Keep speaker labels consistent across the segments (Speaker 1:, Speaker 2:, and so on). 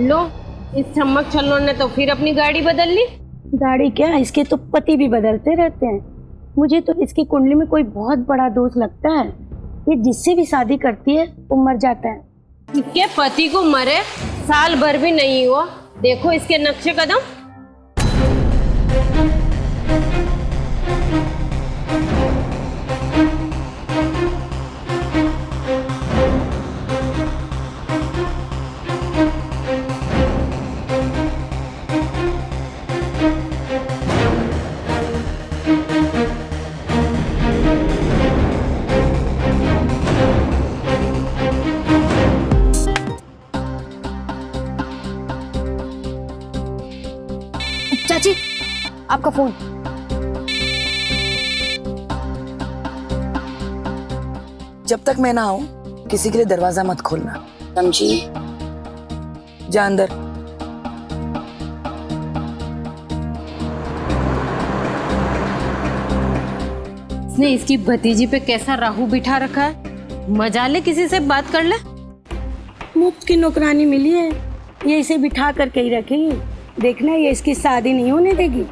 Speaker 1: लो, इस चम्मक छल्लों ने तो फिर अपनी गाड़ी बदल ली।
Speaker 2: गाड़ी क्या, इसके तो पति भी बदलते रहते हैं। मुझे तो इसकी कुंडली में कोई बहुत बड़ा दोष लगता है। ये जिससे भी शादी करती है वो मर जाता है।
Speaker 1: इसके पति को मरे साल भर भी नहीं हुआ, देखो इसके नक्शे कदम।
Speaker 2: चाची, आपका फोन।
Speaker 3: जब तक मैं ना आऊं किसी के लिए दरवाजा मत खोलना, समझी? जा अंदर।
Speaker 1: इसने इसकी भतीजी पे कैसा राहु बिठा रखा है। मजा ले, किसी से बात कर ले।
Speaker 2: मुफ्त की नौकरानी मिली है, ये इसे बिठा कर के ही रखेगी। देखना, ये इसकी शादी नहीं होने देगी।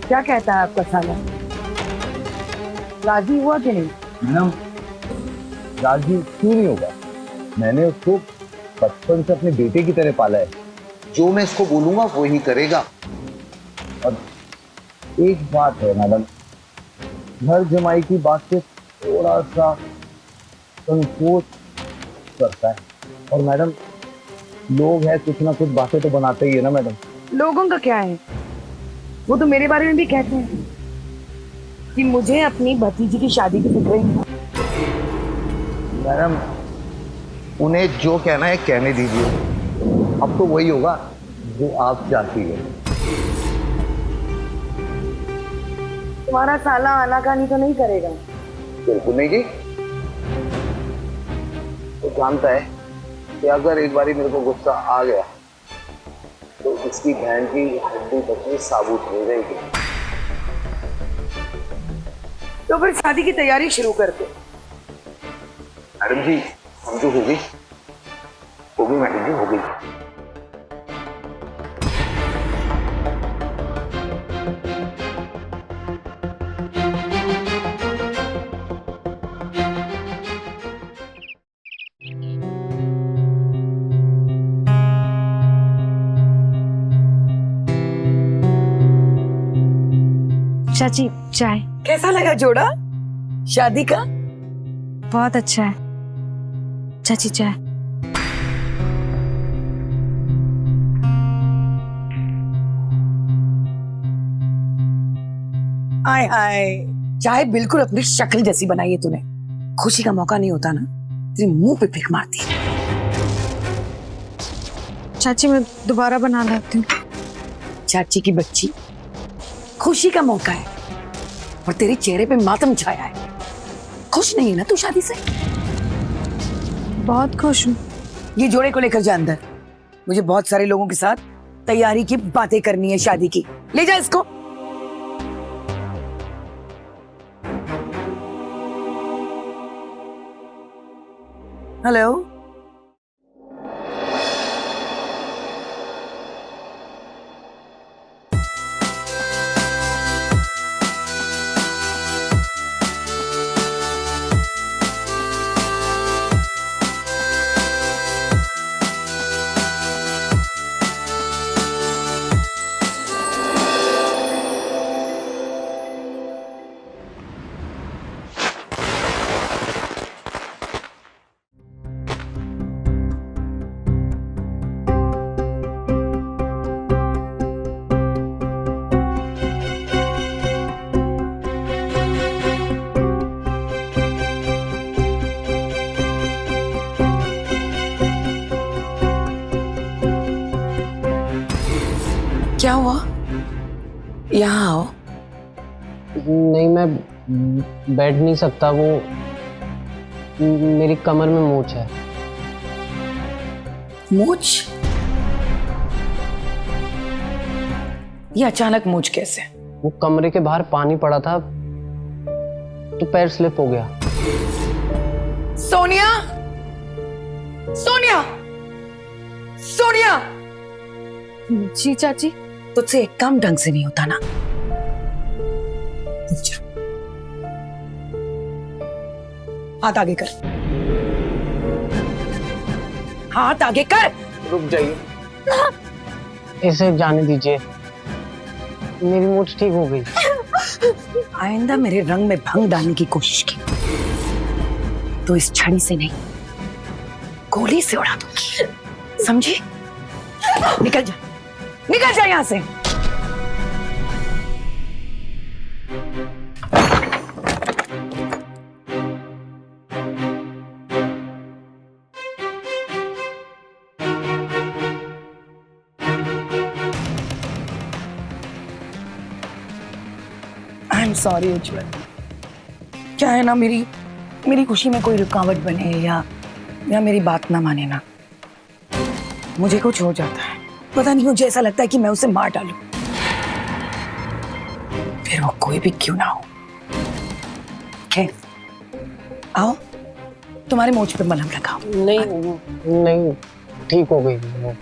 Speaker 3: क्या कहता है आपका साला? राजी हुआ कि नहीं?
Speaker 4: मैडम, राजी क्यों नहीं होगा? मैंने उसको बचपन से अपने बेटे की तरह पाला है।
Speaker 5: जो मैं इसको बोलूंगा वो ही करेगा।
Speaker 4: और एक बात है मैडम, घर जमाई की बात से थोड़ा सा संकोच करता है। और मैडम, लोग हैं, कुछ ना कुछ बातें तो बनाते ही है ना मैडम।
Speaker 3: लोगों का क्या है? वो तो मेरे बारे में भी कहते हैं कि मुझे अपनी भतीजी की शादी की फिक्र है।
Speaker 5: मैडम, उन्हें जो कहना है कहने दीजिए। अब तो वही होगा जो आप चाहती है।
Speaker 3: तुम्हारा साला आनाकानी तो नहीं करेगा?
Speaker 5: बिल्कुल नहीं जी। तो जानता है कि अगर एक बारी मेरे को गुस्सा आ गया तो इसकी बहन की हड्डी बचनी साबुत नहीं रहेगी।
Speaker 3: तो फिर शादी की तैयारी शुरू करते।
Speaker 5: मैडम जी, हम जो होगी मैडम जी, होगी।
Speaker 6: चाची, चाय।
Speaker 3: कैसा लगा जोड़ा शादी का?
Speaker 6: बहुत अच्छा है चाची, चाय।
Speaker 3: हाय हाय, चाय बिल्कुल अपनी शक्ल जैसी बनाई है तूने। खुशी का मौका नहीं होता ना, तेरे मुंह पे फेंक मारती है।
Speaker 6: चाची, मैं दोबारा बना लाती हूँ।
Speaker 3: चाची की बच्ची, खुशी का मौका है और तेरे चेहरे पे मातम छाया है। खुश नहीं है ना तू शादी से?
Speaker 6: बहुत खुश हूँ।
Speaker 3: ये जोड़े को लेकर जा अंदर, मुझे बहुत सारे लोगों के साथ तैयारी की बातें करनी है शादी की। ले जा इसको। हेलो, क्या हुआ? यहाँ आओ,
Speaker 7: नहीं, मैं बैठ नहीं सकता, वो मेरी कमर में मोच है।
Speaker 3: मूछ? ये अचानक मूछ कैसे?
Speaker 7: वो कमरे के बाहर पानी पड़ा था तो पैर स्लिप हो गया।
Speaker 3: सोनिया, सोनिया, सोनिया!
Speaker 6: जी चाची।
Speaker 3: तुझसे एक काम ढंग से नहीं होता ना। जा। हाथ आगे कर, हाथ आगे कर।
Speaker 5: रुक जाइए।
Speaker 7: इसे जाने दीजिए, मेरी मोच ठीक हो गई।
Speaker 3: आइंदा मेरे रंग में भंग डालने की कोशिश की तो इस छड़ी से नहीं, गोली से उड़ा दूंगी, समझी? निकल जा, निकल जा यहां से। आई एम सॉरी उज्जवल। क्या है ना, मेरी खुशी में कोई रुकावट बने या मेरी बात ना माने ना, मुझे कुछ हो जाता है। पता नहीं, मुझे ऐसा लगता है कि मैं उसे मार डालूं, फिर वो कोई भी क्यों ना हो। खैर, आओ तुम्हारे मोच पे मलहम लगाओ।
Speaker 7: नहीं, ठीक हो गई वो।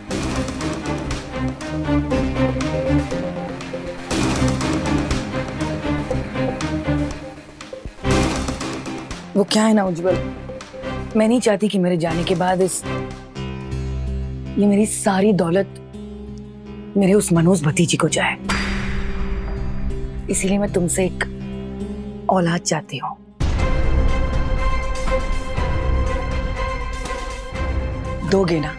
Speaker 3: वो क्या है ना उज्जवल, मैं नहीं चाहती कि मेरे जाने के बाद ये मेरी सारी दौलत मेरे उस मनोज भतीजी को जाए। इसीलिए मैं तुमसे एक औलाद चाहती हूँ। दोगे ना?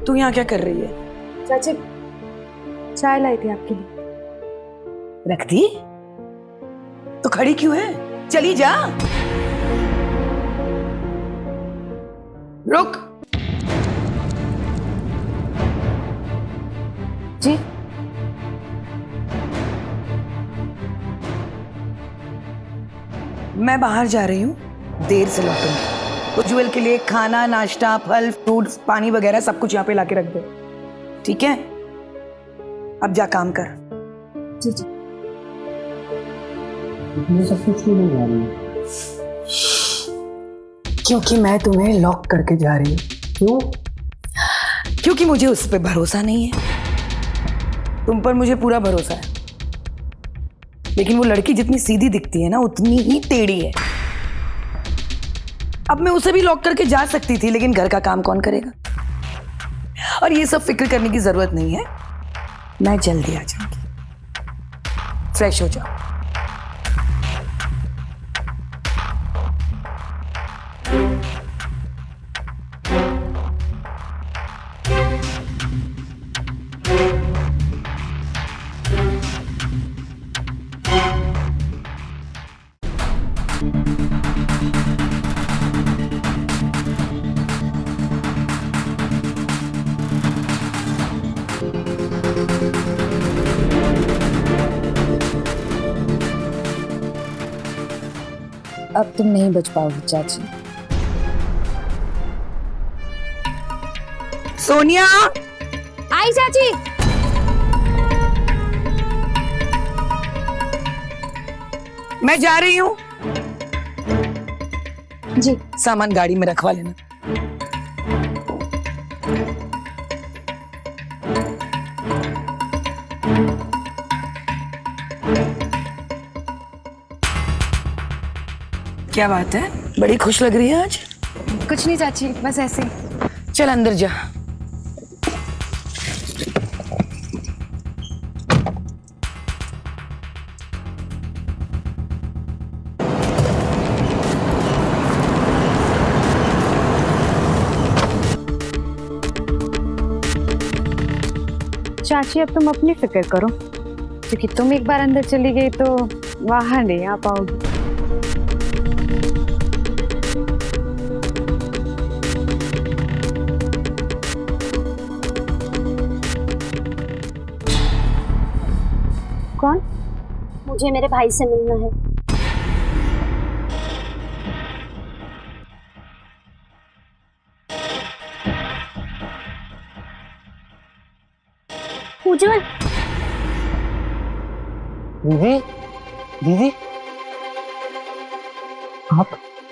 Speaker 3: तू यहाँ क्या कर रही है?
Speaker 6: चाची चाय लाई थी आपके लिए।
Speaker 3: रख दी? तो खड़ी क्यों है? चली जा। रुक।
Speaker 6: जी
Speaker 3: मैं बाहर जा रही हूँ, देर से लौटूंगी। उज्जवल के लिए खाना, नाश्ता, फल, फ्रूट, पानी वगैरह सब कुछ यहाँ पे लाके रख दे, ठीक है? अब जा काम कर।
Speaker 6: जी जी।
Speaker 7: सब कुछ क्यों नहीं आ रही?
Speaker 3: क्योंकि मैं तुम्हें लॉक करके जा रही हूँ।
Speaker 7: क्यों?
Speaker 3: क्योंकि मुझे उस पर भरोसा नहीं है। तुम पर मुझे पूरा भरोसा है, लेकिन वो लड़की जितनी सीधी दिखती है ना, उतनी ही टेढ़ी है। अब मैं उसे भी लॉक करके जा सकती थी, लेकिन घर का काम कौन करेगा? और ये सब फिक्र करने की जरूरत नहीं है। मैं जल्दी आ जाऊंगी। फ्रेश हो जाओ।
Speaker 8: अब तुम नहीं बच पाओगी चाची।
Speaker 3: सोनिया,
Speaker 8: आई चाची।
Speaker 3: मैं जा रही हूँ।
Speaker 8: जी।
Speaker 3: सामान गाड़ी में रखवा लेना। क्या बात है, बड़ी खुश लग रही है आज।
Speaker 8: कुछ नहीं चाची, बस ऐसे ही।
Speaker 3: चल अंदर जा।
Speaker 8: चाची अब तुम अपनी फिक्र करो, क्योंकि तुम एक बार अंदर चली गई तो बाहर नहीं आ पाओगी।
Speaker 2: कौन? मुझे मेरे भाई से मिलना है। उज्जवल,
Speaker 7: दीदी, दीदी,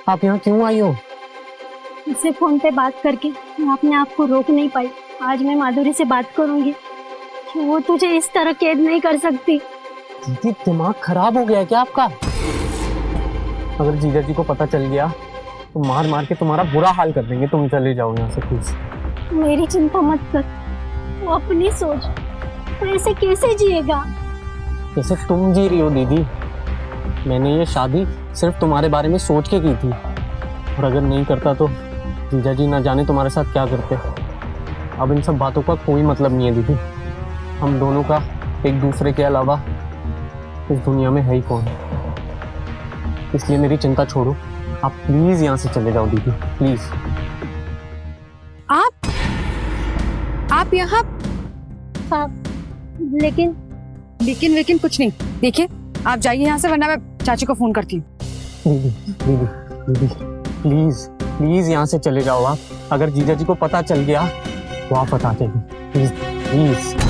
Speaker 7: आप यहाँ क्यों आई हो?
Speaker 2: इससे फोन पे बात करके मैं अपने आप को रोक नहीं पाई। आज मैं माधुरी से बात करूंगी कि वो तुझे इस तरह कैद नहीं कर सकती।
Speaker 7: दीदी, दिमाग खराब हो गया है क्या आपका? अगर जीजा जी को पता चल गया तो मार मार के तुम्हारा बुरा हाल कर देंगे। तुम चले जाओ यहाँ से प्लीज।
Speaker 2: मेरी चिंता मत कर, तू अपनी सोच। तो ऐसे कैसे जिएगा?
Speaker 7: जैसे तुम जी रही हो दीदी। मैंने ये शादी सिर्फ तुम्हारे बारे में सोच के की थी, और अगर नहीं करता तो जीजा जी ना जाने तुम्हारे साथ क्या करते। अब इन सब बातों का कोई मतलब नहीं है दीदी। हम दोनों का एक दूसरे के अलावा इस दुनिया में है ही कौन। इसलिए मेरी चिंता छोड़ो, आप प्लीज यहाँ से चले जाओ दीदी, प्लीज।
Speaker 8: आप यहाँ?
Speaker 2: हाँ, लेकिन
Speaker 8: लेकिन कुछ नहीं। देखिए, आप जाइए यहाँ से, वरना मैं चाची को फोन करती हूँ।
Speaker 7: दीदी दीदी दीदी, प्लीज प्लीज यहाँ से चले जाओ आप। अगर जीजा जी को पता चल गया तो आप बता देंगे, please please.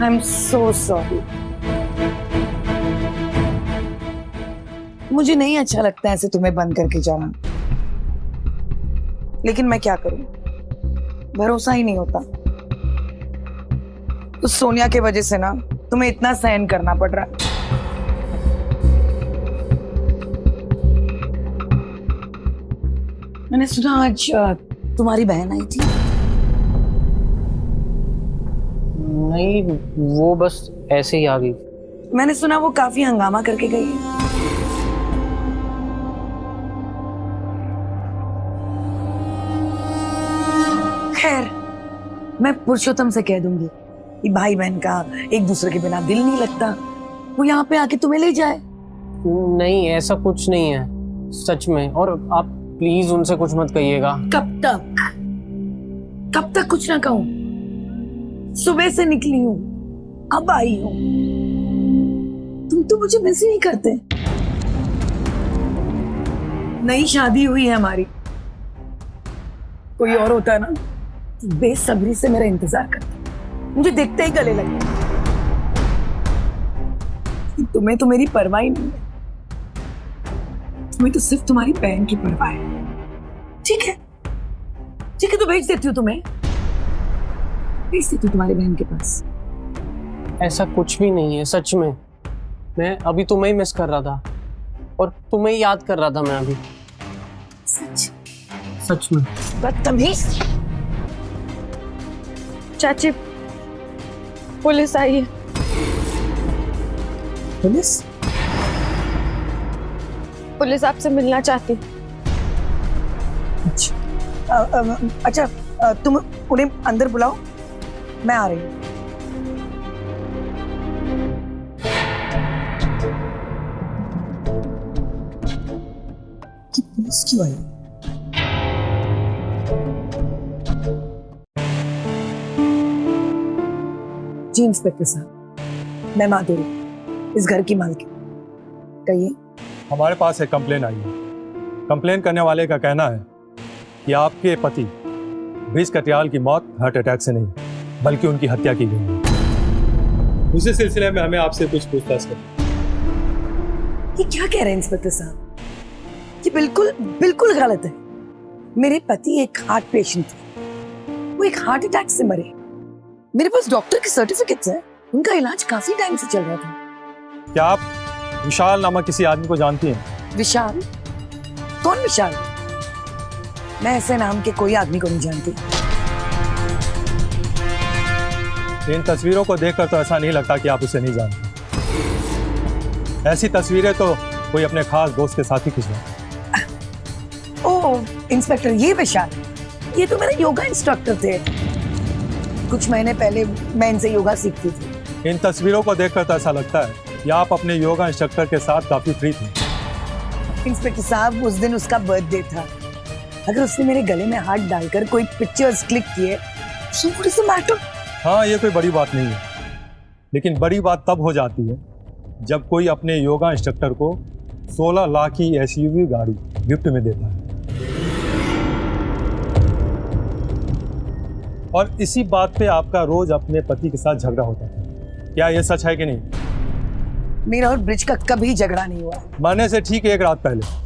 Speaker 3: I am so sorry. मुझे नहीं अच्छा लगता ऐसे तुम्हें बंद करके जाना, लेकिन मैं क्या करूं, भरोसा ही नहीं होता। तो सोनिया की वजह से ना तुम्हें इतना सहन करना पड़ रहा है। मैंने सुना आज तुम्हारी बहन आई थी।
Speaker 7: नहीं, वो बस ऐसे ही आ गई।
Speaker 3: मैंने सुना वो काफी हंगामा करके गई है। खैर, मैं पुरुषोत्तम से कह दूंगी कि भाई बहन का एक दूसरे के बिना दिल नहीं लगता, वो यहाँ पे आके तुम्हें ले जाए।
Speaker 7: नहीं, ऐसा कुछ नहीं है सच में। और आप प्लीज उनसे कुछ मत कहिएगा।
Speaker 3: कब तक कुछ ना कहूं? सुबह से निकली हूँ, अब आई हूँ। तुम तो मुझे मिस ही नहीं करते। नई शादी हुई है हमारी, कोई और होता है ना तो बेसब्री से मेरा इंतजार करता, मुझे देखते ही गले लगता। तुम्हें तो मेरी परवाह ही नहीं है, तुम्हें तो सिर्फ तुम्हारी बहन की परवाह है। ठीक है ठीक है, तो भेज देती हूँ तुम्हें, भेज देती हूँ तुम्हारी बहन के पास।
Speaker 7: ऐसा कुछ भी नहीं है, सच में। मैं अभी तुम्हें ही मिस कर रहा था और तुम्हें ही याद कर रहा था मैं अभी।
Speaker 3: सच
Speaker 7: सच में।
Speaker 3: बदतमीज।
Speaker 6: चाची, पुलिस आई है।
Speaker 3: पुलिस?
Speaker 6: पुलिस आपसे मिलना चाहती।
Speaker 3: अच्छा, तुम उन्हें अंदर बुलाओ, मैं आ रही हूँ। कि पुलिस क्यों आई? जी इंस्पेक्टर साहब, मैं माधुरी, इस घर की मालकिन। कहिए।
Speaker 9: हमारे पास एक कंप्लेन आई है। कंप्लेन करने वाले का कहना है कि आपके पति ब्रिज कटियाल की मौत हार्ट अटैक से नहीं बल्कि उनकी हत्या की गई है। उसी सिलसिले में हमें आपसे कुछ पूछताछ करनी।
Speaker 3: ये क्या कह रहे हैं इंस्पेक्टर साहब? ये बिल्कुल बिल्कुल गलत है। मेरे पति एक हार्ट पेशेंट थे, वो एक हार्ट अटैक से मरे। मेरे पास डॉक्टर के सर्टिफिकेट्स हैं, उनका इलाज काफी टाइम से चल रहा था।
Speaker 9: क्या आप विशाल नामक किसी आदमी को जानती हैं?
Speaker 3: विशाल? कौन विशाल? मैं ऐसे नाम के कोई आदमी को नहीं जानती।
Speaker 9: इन तस्वीरों को देखकर तो ऐसा नहीं लगता कि आप उसे नहीं जानते। ऐसी तस्वीरें तो कोई अपने खास दोस्त के साथ ही खिंचवाता।
Speaker 3: ओह इंस्पेक्टर, ये विशाल, ये तो मेरे योगा इंस्ट्रक्टर थे। कुछ महीने पहले मैं इनसे योगा सीखती थी।
Speaker 9: इन तस्वीरों को देखकर तो ऐसा लगता है कि आप अपने योगा इंस्ट्रक्टर के साथ काफी फ्री थे।
Speaker 3: इंस्पेक्टर साहब, उस दिन उसका बर्थडे था। अगर उसने मेरे गले में हाथ डालकर कोई पिक्चर्स क्लिक किए, so what is the matter?
Speaker 9: हाँ, ये कोई बड़ी बात नहीं है, लेकिन बड़ी बात तब हो जाती है जब कोई अपने योगा इंस्ट्रक्टर को 16 लाख की एसयूवी गाड़ी गिफ्ट में देता है। और इसी बात पे आपका रोज अपने पति के साथ झगड़ा होता था। क्या ये सच है कि नहीं?
Speaker 3: मेरा और ब्रिज का कभी झगड़ा नहीं हुआ।
Speaker 9: मरने से ठीक एक रात पहले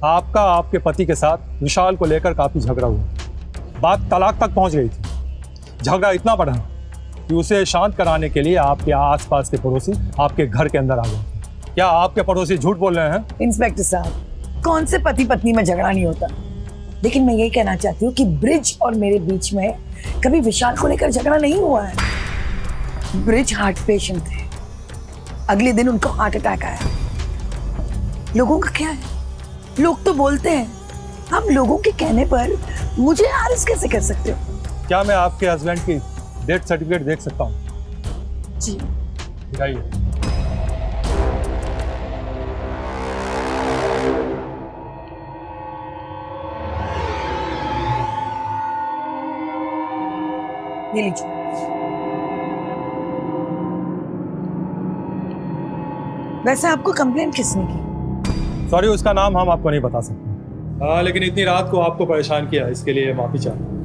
Speaker 9: आपका आपके पति के साथ विशाल को लेकर काफी झगड़ा हुआ। बात तलाक तक पहुंच गई थी। झगड़ा इतना बढ़ा कि उसे शांत कराने के लिए आपके आसपास के पड़ोसी आपके घर के अंदर आ गए। क्या आपके पड़ोसी झूठ बोल रहे हैं?
Speaker 3: इंस्पेक्टर साहब, कौन से पति पत्नी में झगड़ा नहीं होता, लेकिन मैं यही कहना चाहती हूँ कि ब्रिज और मेरे बीच में कभी विशाल को लेकर झगड़ा नहीं हुआ है। ब्रिज हार्ट पेशेंट थे, अगले दिन उनको हार्ट अटैक आया। लोगों का क्या है, लोग तो बोलते हैं, हम लोगों के कहने पर मुझे अरेस्ट कैसे कर सकते हो?
Speaker 9: क्या मैं आपके हस्बैंड की डेथ सर्टिफिकेट देख सकता हूँ?
Speaker 3: जी
Speaker 9: दिखाइए।
Speaker 3: ये लीजिए। वैसे आपको कंप्लेंट किसने की?
Speaker 9: सॉरी, उसका नाम हम आपको नहीं बता सकते। हाँ, लेकिन इतनी रात को आपको परेशान किया, इसके लिए माफी चाहता हूँ।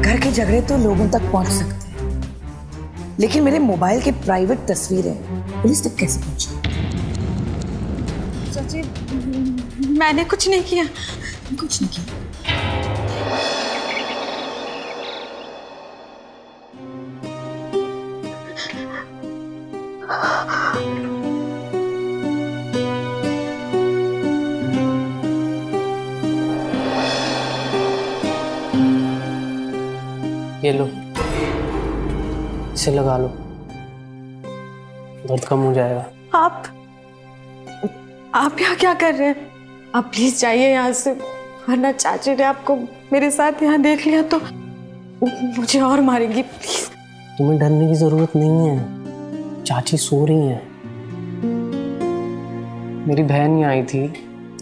Speaker 3: घर के झगड़े तो लोगों तक पहुंच सकते हैं, लेकिन मेरे मोबाइल के प्राइवेट तस्वीरें पुलिस तक कैसे पहुंची?
Speaker 6: चाची, मैंने कुछ नहीं किया।
Speaker 3: कुछ नहीं किया।
Speaker 7: ये लो, इसे लगा लो, दर्द कम हो जाएगा।
Speaker 6: आप यहाँ क्या कर रहे हैं? आप प्लीज जाइए यहाँ से, वरना चाची ने आपको मेरे साथ यहाँ देख लिया तो मुझे और मारेंगी। प्लीज।
Speaker 7: तुम्हें डरने की जरूरत नहीं है, चाची सो रही है। मेरी बहन ही आई थी,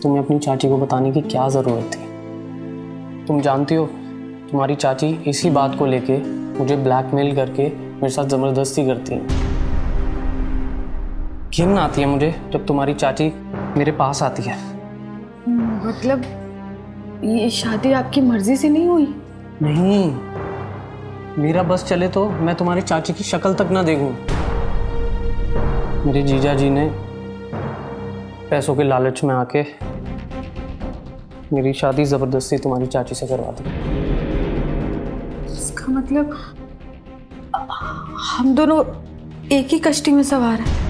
Speaker 7: तुम्हें अपनी चाची को बताने की क्या जरूरत थी? तुम जानती हो तुम्हारी चाची इसी बात को लेके मुझे ब्लैकमेल करके मेरे साथ जबरदस्ती करती है। घिन आती है मुझे जब तुम्हारी चाची मेरे पास आती है।
Speaker 6: मतलब ये शादी आपकी मर्जी से नहीं हुई?
Speaker 7: नहीं, मेरा बस चले तो मैं तुम्हारी चाची की शक्ल तक ना देखूं। मेरे जीजा जी ने पैसों के लालच में आके मेरी शादी जबरदस्ती तुम्हारी चाची से करवा दी।
Speaker 6: इसका मतलब हम दोनों एक ही कश्ती में सवार हैं।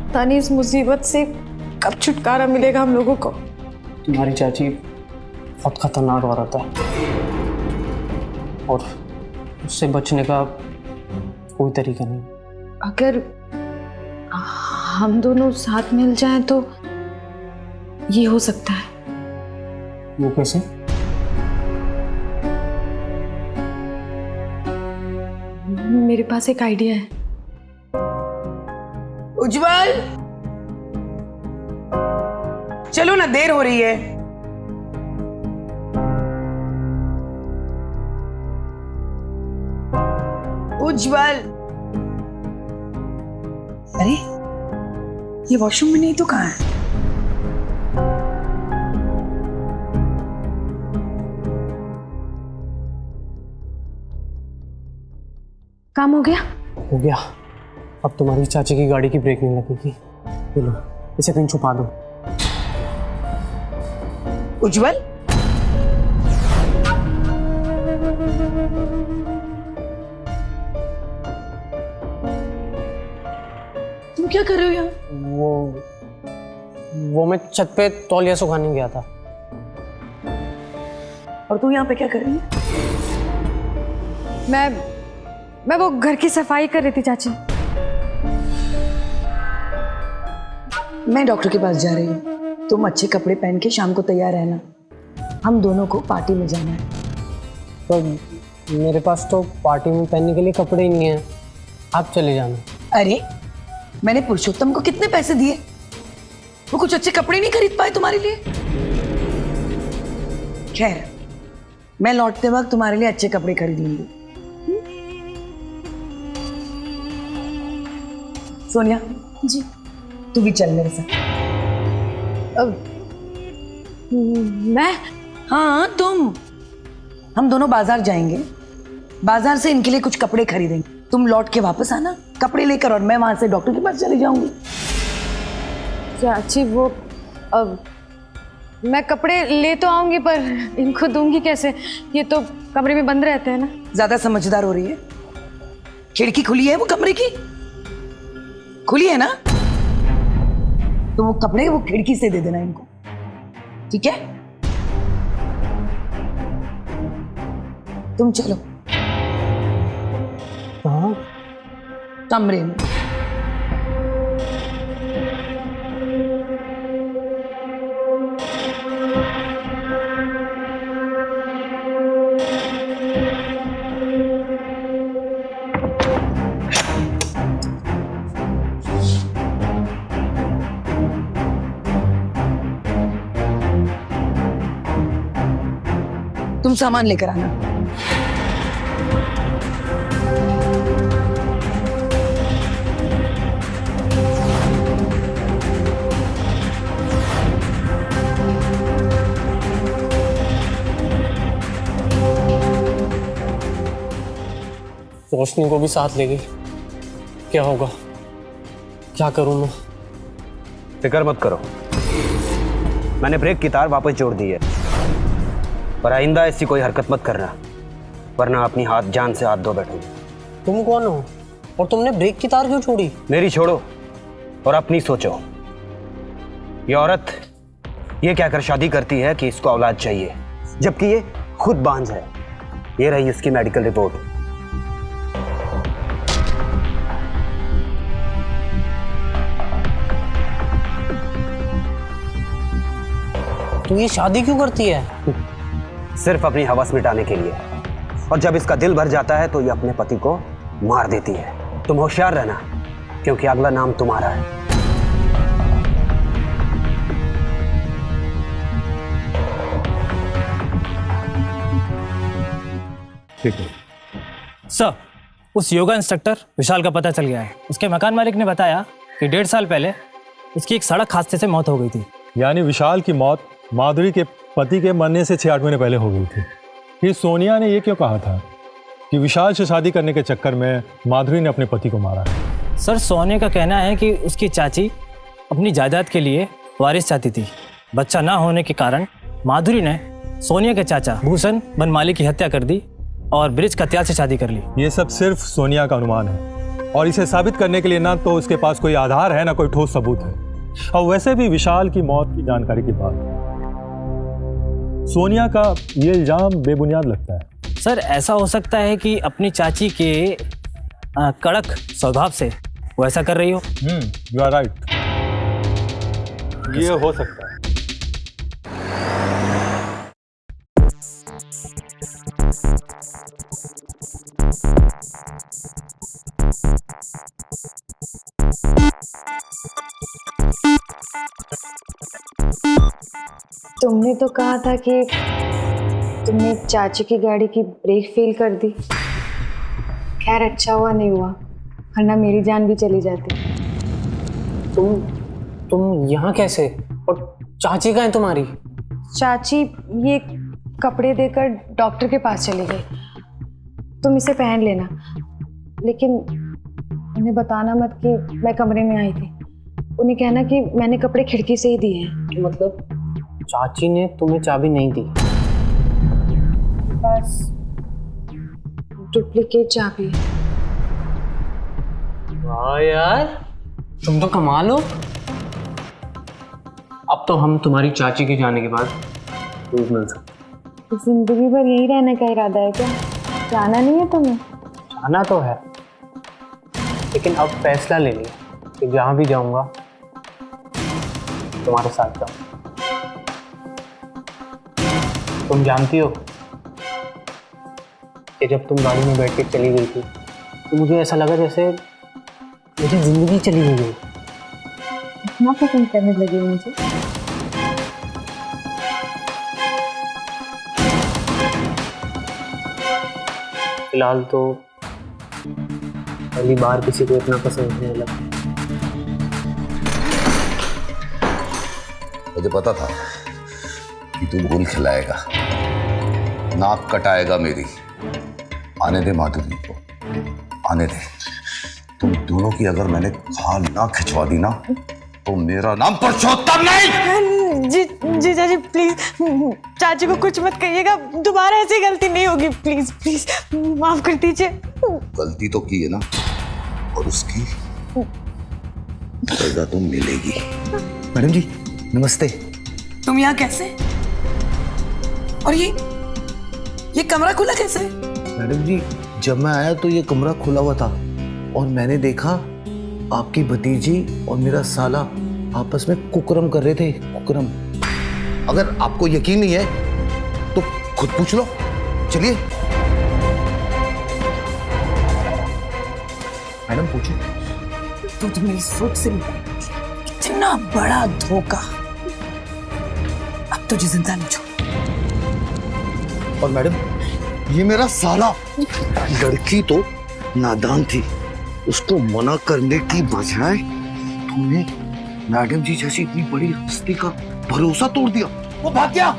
Speaker 6: पता नहीं इस मुसीबत से कब छुटकारा मिलेगा हम लोगों को।
Speaker 7: तुम्हारी चाची बहुत खतरनाक औरत है और उससे बचने का कोई तरीका नहीं।
Speaker 6: अगर हम दोनों साथ मिल जाएं तो ये हो सकता है।
Speaker 7: वो कैसे?
Speaker 6: मेरे पास एक आइडिया है।
Speaker 3: उज्जवल, चलो ना, देर हो रही है। उज्जवल, अरे ये वॉशरूम में नहीं तो कहाँ है?
Speaker 6: काम हो गया?
Speaker 7: हो गया। अब तुम्हारी चाची की गाड़ी की ब्रेक नहीं लगेगी। लो, इसे कहीं छुपा दो।
Speaker 3: उज्जवल, तुम क्या कर रहे हो यहाँ?
Speaker 7: वो मैं छत पे तौलिया सुखाने गया था।
Speaker 3: और तू यहाँ पे क्या कर रही है?
Speaker 6: मैं वो घर की सफाई कर रही थी चाची।
Speaker 3: मैं डॉक्टर के पास जा रही हूँ, तुम अच्छे कपड़े पहन के शाम को तैयार रहना, हम दोनों को पार्टी में जाना है।
Speaker 7: तो मेरे पास तो पार्टी में पहनने के लिए कपड़े ही नहीं है, आप चले जाना।
Speaker 3: अरे मैंने पुरुषोत्तम को कितने पैसे दिए, वो कुछ अच्छे कपड़े नहीं खरीद पाए तुम्हारे लिए। खैर, मैं लौटते वक्त तुम्हारे लिए अच्छे कपड़े खरीद लूंगी। सोनिया
Speaker 6: जी।
Speaker 3: तू भी चल मेरे साथ।
Speaker 6: मैं?
Speaker 3: हाँ तुम। हम दोनों बाजार जाएंगे, बाजार से इनके लिए कुछ कपड़े खरीदेंगे। तुम लौट के वापस आना कपड़े लेकर, और मैं वहां से डॉक्टर के पास चली जाऊंगी।
Speaker 6: चाची वो मैं कपड़े ले तो आऊंगी पर इनको दूंगी कैसे? ये तो कमरे में बंद रहते हैं ना।
Speaker 3: ज्यादा समझदार हो रही है। खिड़की खुली है वो कमरे की, खुली है ना, तो वो कपड़े वो खिड़की से दे देना इनको, ठीक है? तुम चलो।
Speaker 7: कहाँ?
Speaker 3: कमरे में। तुम सामान लेकर आना।
Speaker 7: रोशनी को भी साथ ले गई। क्या होगा, क्या करूं मैं?
Speaker 10: फिक्र मत करो, मैंने ब्रेक की तार वापस जोड़ दी है, पर आइंदा ऐसी कोई हरकत मत करना, वरना अपनी हाथ जान से हाथ धो बैठोगे।
Speaker 7: तुम कौन हो और तुमने ब्रेक की तार क्यों छोड़ी?
Speaker 10: मेरी छोड़ो और अपनी सोचो। ये औरत ये कहकर शादी करती है कि इसको औलाद चाहिए, जबकि ये खुद बांझ है। ये रही उसकी मेडिकल रिपोर्ट।
Speaker 7: तो ये शादी क्यों करती है?
Speaker 10: सिर्फ अपनी हवस मिटाने के लिए। और जब इसका दिल भर जाता है तो ये अपने पति को मार देती है। तुम होशियार रहना, क्योंकि अगला नाम तुम्हारा है।
Speaker 9: ठीक है
Speaker 11: सर, उस योगा इंस्ट्रक्टर विशाल का पता चल गया है। उसके मकान मालिक ने बताया कि 1.5 साल पहले इसकी एक सड़क हादसे से मौत हो गई थी।
Speaker 9: यानी विशाल की मौत माधुरी के पति के मरने से 6-8 महीने पहले हो गई थी। फिर सोनिया ने ये क्यों कहा था कि विशाल से शादी करने के चक्कर में माधुरी ने अपने पति को मारा है?
Speaker 11: सर, सोनिया का कहना है कि उसकी चाची अपनी जायदाद के लिए वारिस चाहती थी। बच्चा ना होने के कारण माधुरी ने सोनिया के चाचा भूषण बनमाली की हत्या कर दी और ब्रिज कत्याल से शादी कर ली।
Speaker 9: ये सब सिर्फ सोनिया का अनुमान है और इसे साबित करने के लिए ना तो उसके पास कोई आधार है ना कोई ठोस सबूत है। और वैसे भी विशाल की मौत की जानकारी के बाद सोनिया का ये इल्जाम बेबुनियाद लगता है।
Speaker 11: सर, ऐसा हो सकता है कि अपनी चाची के कड़क स्वभाव से वो ऐसा कर रही हो।
Speaker 9: यू आर राइट, ये हो सकता है।
Speaker 8: तुमने तो कहा था कि तुमने चाची की गाड़ी की ब्रेक फेल कर दी। खैर, अच्छा हुआ नहीं हुआ, वरना मेरी जान भी चली जाती।
Speaker 7: तुम यहाँ कैसे? और चाची कहाँ है तुम्हारी?
Speaker 8: चाची ये कपड़े देकर डॉक्टर के पास चली गई। तुम इसे पहन लेना, लेकिन उन्हें बताना मत कि मैं कमरे में आई थी। उन्हें कहना कि मैंने कपड़े खिड़की से ही दिए हैं।
Speaker 7: मतलब चाची ने तुम्हें चाबी नहीं दी?
Speaker 8: बस डुप्लीकेट चाबी।
Speaker 7: वाह यार, तुम तो कमाल हो। अब तो हम तुम्हारी चाची के जाने के बाद रोज मिल सकते।
Speaker 8: जिंदगी भर यही रहने का इरादा है क्या? जाना नहीं है तुम्हें?
Speaker 7: जाना तो है, लेकिन अब फैसला ले लिया कि जहाँ भी जाऊंगा तुम्हारे साथ जाऊंगा। तुम जानती हो कि जब तुम गाड़ी में बैठ के चली गई थी तो मुझे ऐसा लगा जैसे मुझे जिंदगी चली गई।
Speaker 8: इतना पसंद करने लगी मुझे।
Speaker 7: फिलहाल तो पहली बार किसी को इतना पसंद नहीं लगा।
Speaker 5: मुझे पता था कि तू भूल खिलाएगा, नाक कटाएगा मेरी। आने दे माधुरी को, आने दे। तुम दोनों की अगर मैंने खाल ना खिंचवा दी ना तो मेरा नाम पुरुषोत्तम नहीं।
Speaker 2: जीजा जी प्लीज, चाची को कुछ मत कहिएगा, दोबारा ऐसी गलती नहीं होगी। प्लीज प्लीज माफ कर दीजिए।
Speaker 5: गलती तो की है ना, और उसकी सजा तो मिलेगी।
Speaker 3: मैडम जी नमस्ते।
Speaker 12: तुम यहाँ कैसे? और ये कमरा खुला कैसे?
Speaker 4: मैडम जी जब मैं आया तो ये कमरा खुला हुआ था और मैंने देखा आपकी भतीजी और मेरा साला आपस में कुकरम कर रहे थे। कुकरम। अगर आपको यकीन नहीं है तो खुद पूछ लो। चलिए मैडम पूछिए।
Speaker 12: तो मेरी सोच से इतना बड़ा धोखा, अब तुझे जिंदा नहीं छोड़।
Speaker 4: और मैडम ये मेरा साला, लड़की तो नादान थी, उसको मना करने की बजाय तुमने मैडम जी जैसी इतनी बड़ी हस्ती का भरोसा तोड़ दिया। वो भाग गया।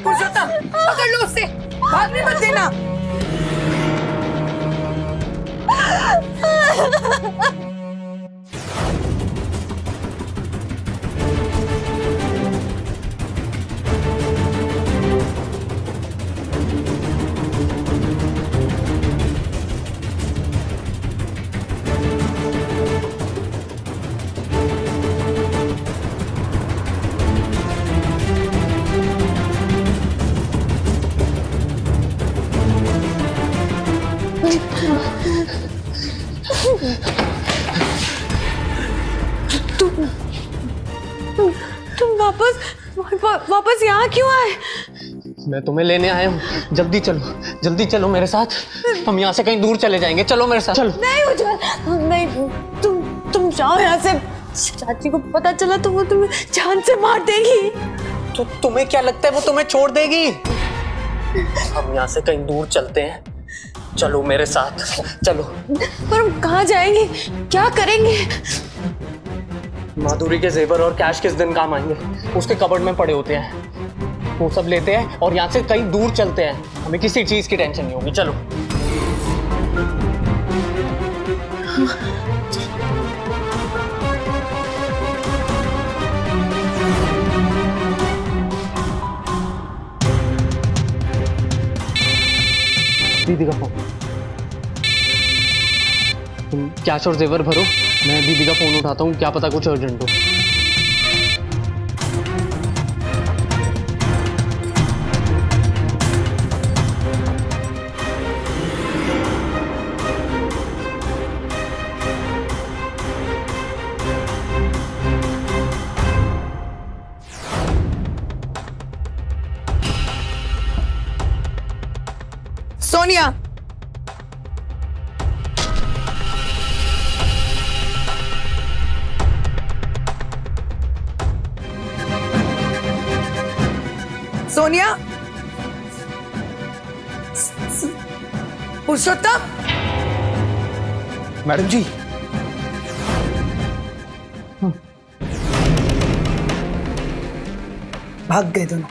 Speaker 12: पुरुषोत्तम पकड़ लो उसे, भागने मत देना।
Speaker 2: तुम वापस यहाँ क्यों आए?
Speaker 7: मैं तुम्हें लेने आया हूँ, जल्दी चलो मेरे साथ। हम यहाँ से कहीं दूर चले जाएंगे, चलो मेरे साथ चलो।
Speaker 8: नहीं उज्जवल, नहीं, तुम जाओ यहाँ से। चाची को पता चला तो वो तुम्हें जान से मार देगी।
Speaker 7: तो तुम्हें क्या लगता है वो तुम्हें छोड़ देगी? हम यहाँ से कहीं दूर चलते हैं, चलो मेरे साथ चलो।
Speaker 8: पर हम कहाँ जाएंगे, क्या करेंगे?
Speaker 7: माधुरी के जेवर और कैश किस दिन काम आएंगे? उसके कबर्ड में पड़े होते हैं, वो सब लेते हैं और यहाँ से कहीं दूर चलते हैं। हमें किसी चीज की टेंशन नहीं होगी, चलो। दीदी का फोन। तुम कैश और जेवर भरो, मैं दीदी का फोन उठाता हूँ, क्या पता कुछ अर्जेंट हो।
Speaker 12: सोनिया, सोनिया, पुरुषोत्तम,
Speaker 10: मैडम जी,
Speaker 12: भाग गए दोनों।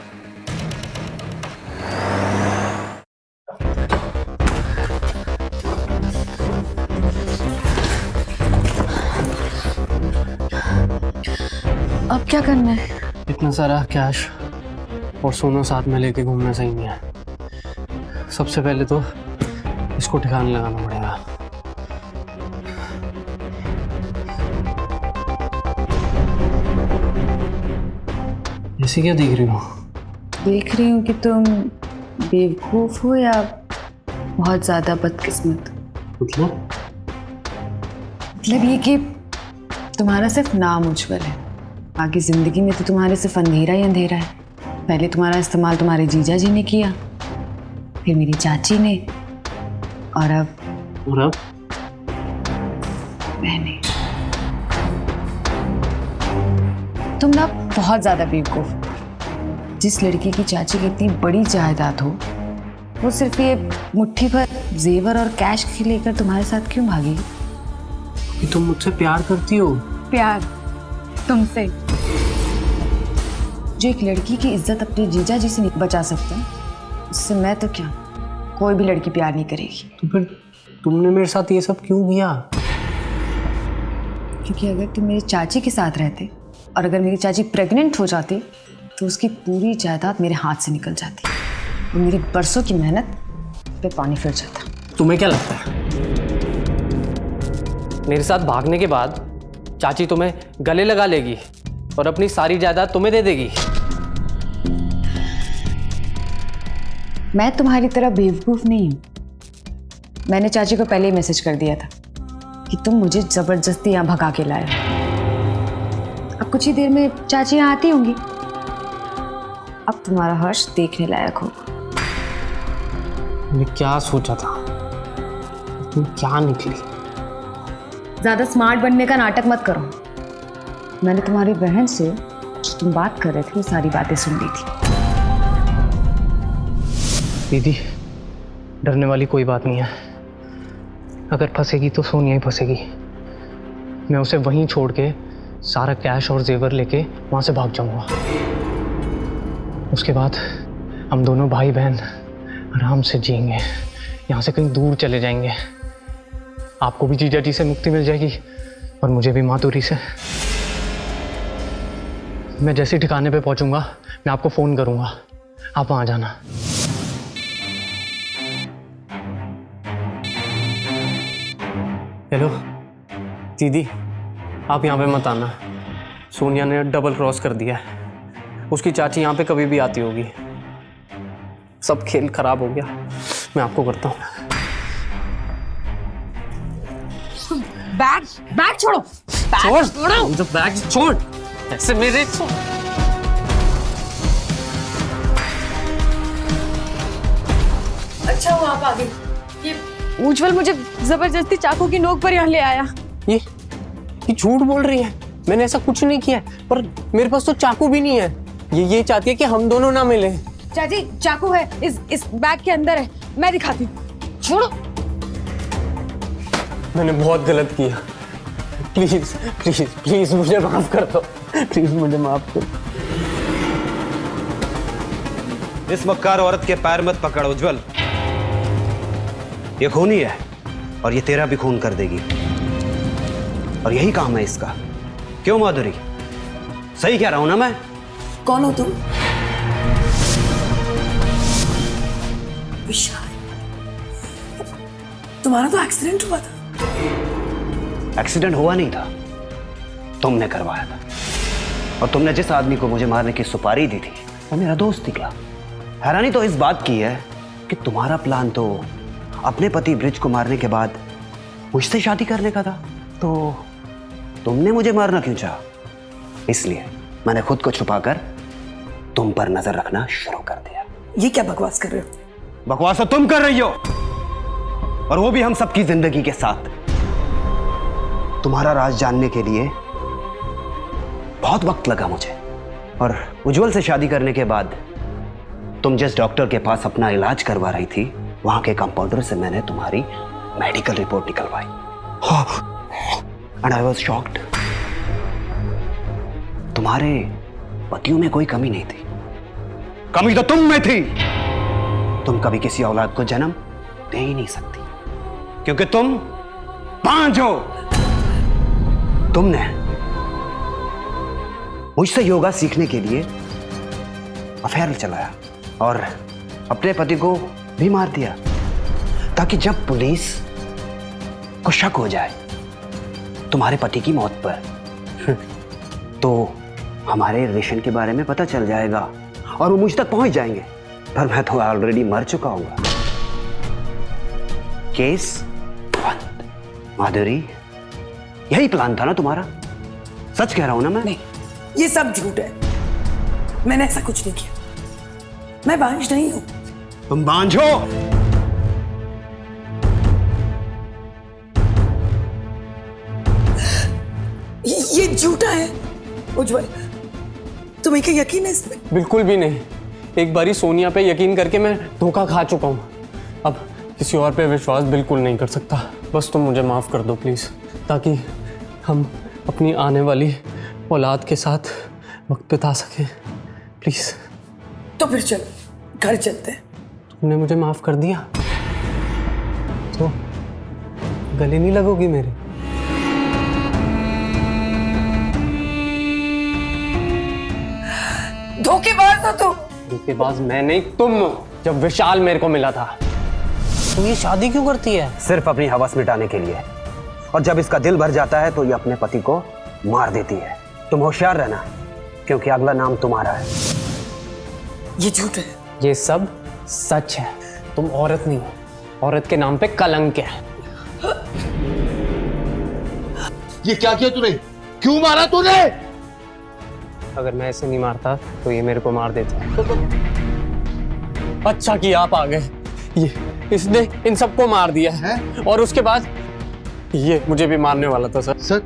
Speaker 8: अब क्या करना है?
Speaker 7: इतना सारा कैश और सोना साथ में लेके घूमना सही नहीं है। सबसे पहले तो इसको ठिकाने लगाना पड़ेगा। ऐसे क्या देख रही हो?
Speaker 8: देख रही हूँ कि तुम बेवकूफ हो या बहुत ज्यादा बदकिस्मत।
Speaker 7: मतलब
Speaker 8: ये कि तुम्हारा सिर्फ नाम उज्जवल है, बाकी जिंदगी में तो तुम्हारे सिर्फ अंधेरा ही अंधेरा है। पहले तुम्हारा इस्तेमाल तुम्हारे जीजा जी ने किया, फिर मेरी चाची ने, और अब मैंने। तुम ना बहुत ज्यादा बेवकूफ। जिस लड़की की चाची की इतनी बड़ी जायदाद हो, वो सिर्फ ये मुट्ठी भर जेवर और कैश के लेकर तुम्हारे साथ क्यों भागी?
Speaker 7: कि तुम मुझसे प्यार करती हो।
Speaker 8: प्यार तुमसे? जो एक लड़की की इज्जत अपने जीजा जी से नहीं बचा सकता, उससे मैं तो क्या, कोई भी लड़की प्यार नहीं करेगी।
Speaker 7: तो फिर तुमने मेरे साथ ये सब क्यों किया?
Speaker 8: क्योंकि अगर तुम मेरी चाची के साथ रहते और अगर मेरी चाची प्रेग्नेंट हो जाती तो उसकी पूरी जायदाद मेरे हाथ से निकल जाती और मेरी बरसों की मेहनत पे पानी फिर जाता।
Speaker 7: तुम्हें क्या लगता है मेरे साथ भागने के बाद चाची तुम्हें गले लगा लेगी और अपनी सारी जायदाद तुम्हें दे देगी?
Speaker 8: मैं तुम्हारी तरह बेवकूफ नहीं हूँ। मैंने चाची को पहले ही मैसेज कर दिया था कि तुम मुझे जबरदस्ती यहाँ भगा के लाए। अब कुछ ही देर में चाची यहाँ आती होंगी। अब तुम्हारा हर्ष देखने लायक होगा।
Speaker 7: मैं क्या सोचा था, तुम क्या निकली?
Speaker 8: ज्यादा स्मार्ट बनने का नाटक मत करो। मैंने तुम्हारी बहन से जो तुम बात कर रहे थे वो सारी बातें सुन ली थी।
Speaker 7: दीदी, डरने वाली कोई बात नहीं है। अगर फंसेगी तो सोनिया ही फंसेगी। मैं उसे वहीं छोड़ के सारा कैश और जेवर लेके वहां से भाग जाऊंगा। उसके बाद हम दोनों भाई बहन आराम से जिएंगे, यहाँ से कहीं दूर चले जाएंगे। आपको भी जीजा जी से मुक्ति मिल जाएगी और मुझे भी माधुरी से। मैं जैसे ठिकाने पे पहुंचूंगा मैं आपको फोन करूंगा, आप वहां जाना। हेलो दीदी, आप यहाँ पे मत आना। सोनिया ने डबल क्रॉस कर दिया है। उसकी चाची यहाँ पे कभी भी आती होगी। सब खेल खराब हो गया। मैं आपको करता हूँ।
Speaker 12: बैग छोड़ो,
Speaker 7: छोड़, बैग छोड़, ऐसे मेरे छोड़।
Speaker 12: अच्छा हुआ आप आ गई। ये
Speaker 8: उज्जवल मुझे जबरदस्ती चाकू की नोक पर यहाँ ले आया।
Speaker 7: ये झूठ बोल रही है, मैंने ऐसा कुछ नहीं किया है। पर मेरे पास तो चाकू भी नहीं है। ये चाहती है कि हम दोनों ना मिले।
Speaker 8: चाची चाकू है इस बैग के अंदर है, मैं दिखाती हूँ। छोड़ो।
Speaker 7: मैंने बहुत गलत किया, प्लीज प्लीज प्लीज मुझे माफ कर दो, प्लीज मुझे माफ कर दो।
Speaker 10: इस मक्कार औरत के पैर मत पकड़ उज्जवल, ये खूनी है और ये तेरा भी खून कर देगी, और यही काम है इसका। क्यों माधुरी, सही कह रहा हूं ना मैं?
Speaker 12: कौन हो तुम? विशाल, तुम्हारा तो एक्सीडेंट हुआ था।
Speaker 10: एक्सीडेंट हुआ नहीं था, तुमने करवाया था। और तुमने जिस आदमी को मुझे मारने की सुपारी दी थी वो मेरा दोस्त निकला। हैरानी तो इस बात की है कि तुम्हारा प्लान तो अपने पति ब्रिज को मारने के बाद मुझसे शादी करने का था, तो तुमने मुझे मारना क्यों चाहा? इसलिए मैंने खुद को छुपाकर तुम पर नजर रखना शुरू कर दिया।
Speaker 12: ये क्या बकवास कर रहे हो?
Speaker 10: बकवास तो तुम कर रही हो, और वो भी हम सबकी जिंदगी के साथ। तुम्हारा राज जानने के लिए बहुत वक्त लगा मुझे, और उज्जवल से शादी करने के बाद तुम जिस डॉक्टर के पास अपना इलाज करवा रही थी, वहां के कंपाउंडर से मैंने तुम्हारी मेडिकल रिपोर्ट निकलवाई। And I was shocked. तुम्हारे पतियों में कोई कमी नहीं थी, कमी तो तुम में थी। तुम कभी किसी औलाद को जन्म दे ही नहीं सकती, क्योंकि तुम बांझ हो। तुमने मुझसे योगा सीखने के लिए अफेयर चलाया और अपने पति को भी मार दिया, ताकि जब पुलिस को शक हो जाए तुम्हारे पति की मौत पर तो हमारे रिलेशन के बारे में पता चल जाएगा और वो मुझ तक पहुंच जाएंगे। पर मैं तो ऑलरेडी मर चुका हूंगा। केस बंद। माधुरी, यही प्लान था ना तुम्हारा? सच कह रहा हूं ना मैं?
Speaker 12: नहीं, ये सब झूठ है। मैंने ऐसा कुछ नहीं किया। मैं बांझ नहीं हूं।
Speaker 10: तुम बांझ हो।
Speaker 12: ये झूठा है उज्जवल। तुम्हें क्या यकीन है इसमें?
Speaker 7: बिल्कुल भी नहीं। एक बारी सोनिया पे यकीन करके मैं धोखा खा चुका हूँ, अब किसी और पे विश्वास बिल्कुल नहीं कर सकता। बस तुम मुझे माफ कर दो प्लीज, ताकि हम अपनी आने वाली औलाद के साथ वक्त बिता सके, प्लीज।
Speaker 12: तो फिर चलो घर चलते हैं।
Speaker 7: तुमने मुझे माफ कर दिया तो गले नहीं लगोगी मेरे?
Speaker 12: धोखेबाज हो तुम।
Speaker 7: धोखेबाज मैं नहीं, तुम हो। जब विशाल मेरे को मिला था, तो ये शादी क्यों करती है?
Speaker 10: सिर्फ अपनी हवस मिटाने के लिए, और जब इसका दिल भर जाता है तो ये अपने पति को मार देती है। तुम होशियार रहना, क्योंकि अगला नाम तुम्हारा है।
Speaker 12: ये झूठ है।
Speaker 7: ये सब सच है। तुम औरत नहीं हो, औरत के नाम पे कलंक है।
Speaker 4: ये क्या किया तूने? क्यों मारा तूने?
Speaker 7: अगर मैं ऐसे नहीं मारता तो ये मेरे को मार देता। अच्छा किया आप आ गए। ये इसने इन सबको मार दिया है, और उसके बाद ये मुझे भी मारने वाला था। सर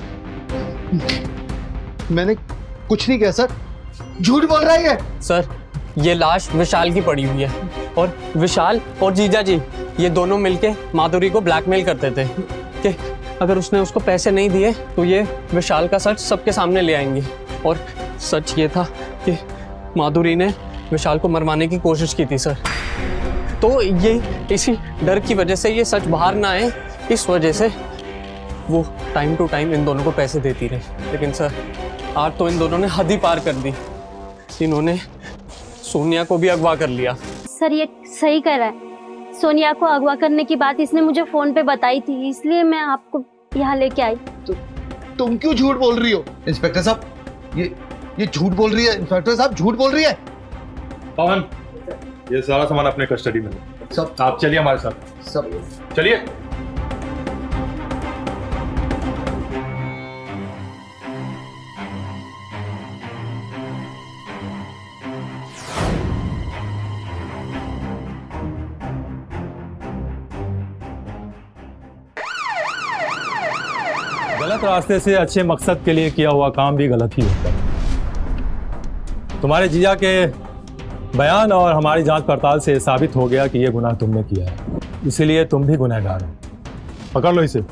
Speaker 4: मैंने कुछ नहीं किया सर। झूठ बोल रहा है।
Speaker 7: सर, ये लाश विशाल की पड़ी हुई है, और विशाल और जीजा जी ये दोनों मिलके माधुरी को ब्लैकमेल करते थे कि अगर उसने उसको पैसे नहीं दिए तो ये विशाल का सच सबके सामने ले आएंगे। और सच ये था कि माधुरी ने विशाल को मरवाने की कोशिश की थी सर। तो ये इसी डर की वजह से ये सच बाहर ना आए, इस वजह से वो टाइम टू टाइम इन दोनों को पैसे देती रही। लेकिन सर, आज तो इन दोनों ने हद ही पार कर दी। इन्होंने सोनिया को भी अगवा कर लिया।
Speaker 13: सर, ये सही कह रहा है। सोनिया को अगवा करने की बात इसने मुझे फोन पे बताई थी, इसलिए मैं आपको यहाँ लेके आई।
Speaker 4: तुम क्यों झूठ बोल रही हो? इंस्पेक्टर साहब, ये झूठ बोल रही है। इंस्पेक्टर साहब झूठ बोल रही है।
Speaker 9: पवन, ये सारा सामान अपने कस्टडी में सब। आप चलिए हमारे साथ।
Speaker 4: सब
Speaker 9: चलिए। गलत रास्ते से अच्छे मकसद के लिए किया हुआ काम भी गलत ही होता है। तुम्हारे जीजा के बयान और हमारी जांच पड़ताल से साबित हो गया कि यह गुनाह तुमने किया है, इसीलिए तुम भी गुनहगार हो। पकड़ लो इसे।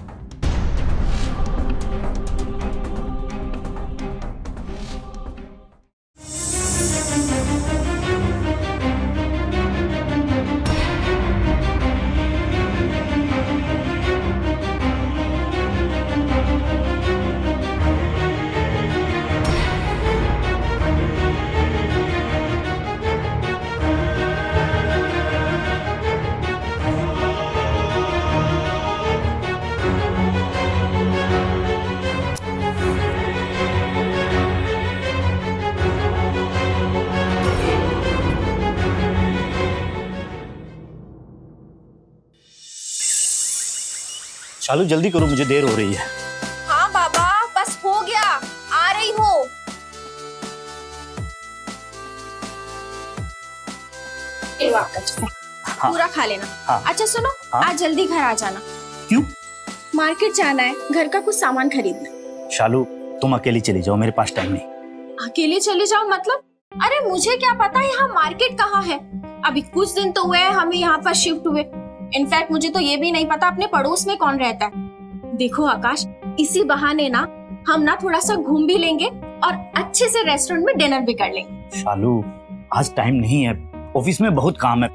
Speaker 14: शालू जल्दी करो, मुझे देर हो रही है।
Speaker 15: हाँ बाबा, बस हो गया, आ रही हूँ।
Speaker 14: हाँ।
Speaker 15: पूरा खा लेना।
Speaker 14: हाँ।
Speaker 15: अच्छा सुनो,
Speaker 14: हाँ।
Speaker 15: आज जल्दी घर आ जाना।
Speaker 14: क्यों?
Speaker 15: मार्केट जाना है, घर का कुछ सामान खरीदना।
Speaker 14: शालू तुम अकेली चली जाओ, मेरे पास टाइम नहीं।
Speaker 15: अकेले चले जाओ मतलब? अरे मुझे क्या पता यहाँ मार्केट कहाँ है। अभी कुछ दिन तो हुए हैं हमें यहाँ पर शिफ्ट हुए। इनफैक्ट मुझे तो ये भी नहीं पता अपने पड़ोस में कौन रहता है। देखो आकाश, इसी बहाने ना हम ना थोड़ा सा घूम भी लेंगे और अच्छे से रेस्टोरेंट में डिनर भी कर लेंगे।
Speaker 14: शालू आज टाइम नहीं है, ऑफिस में बहुत काम है,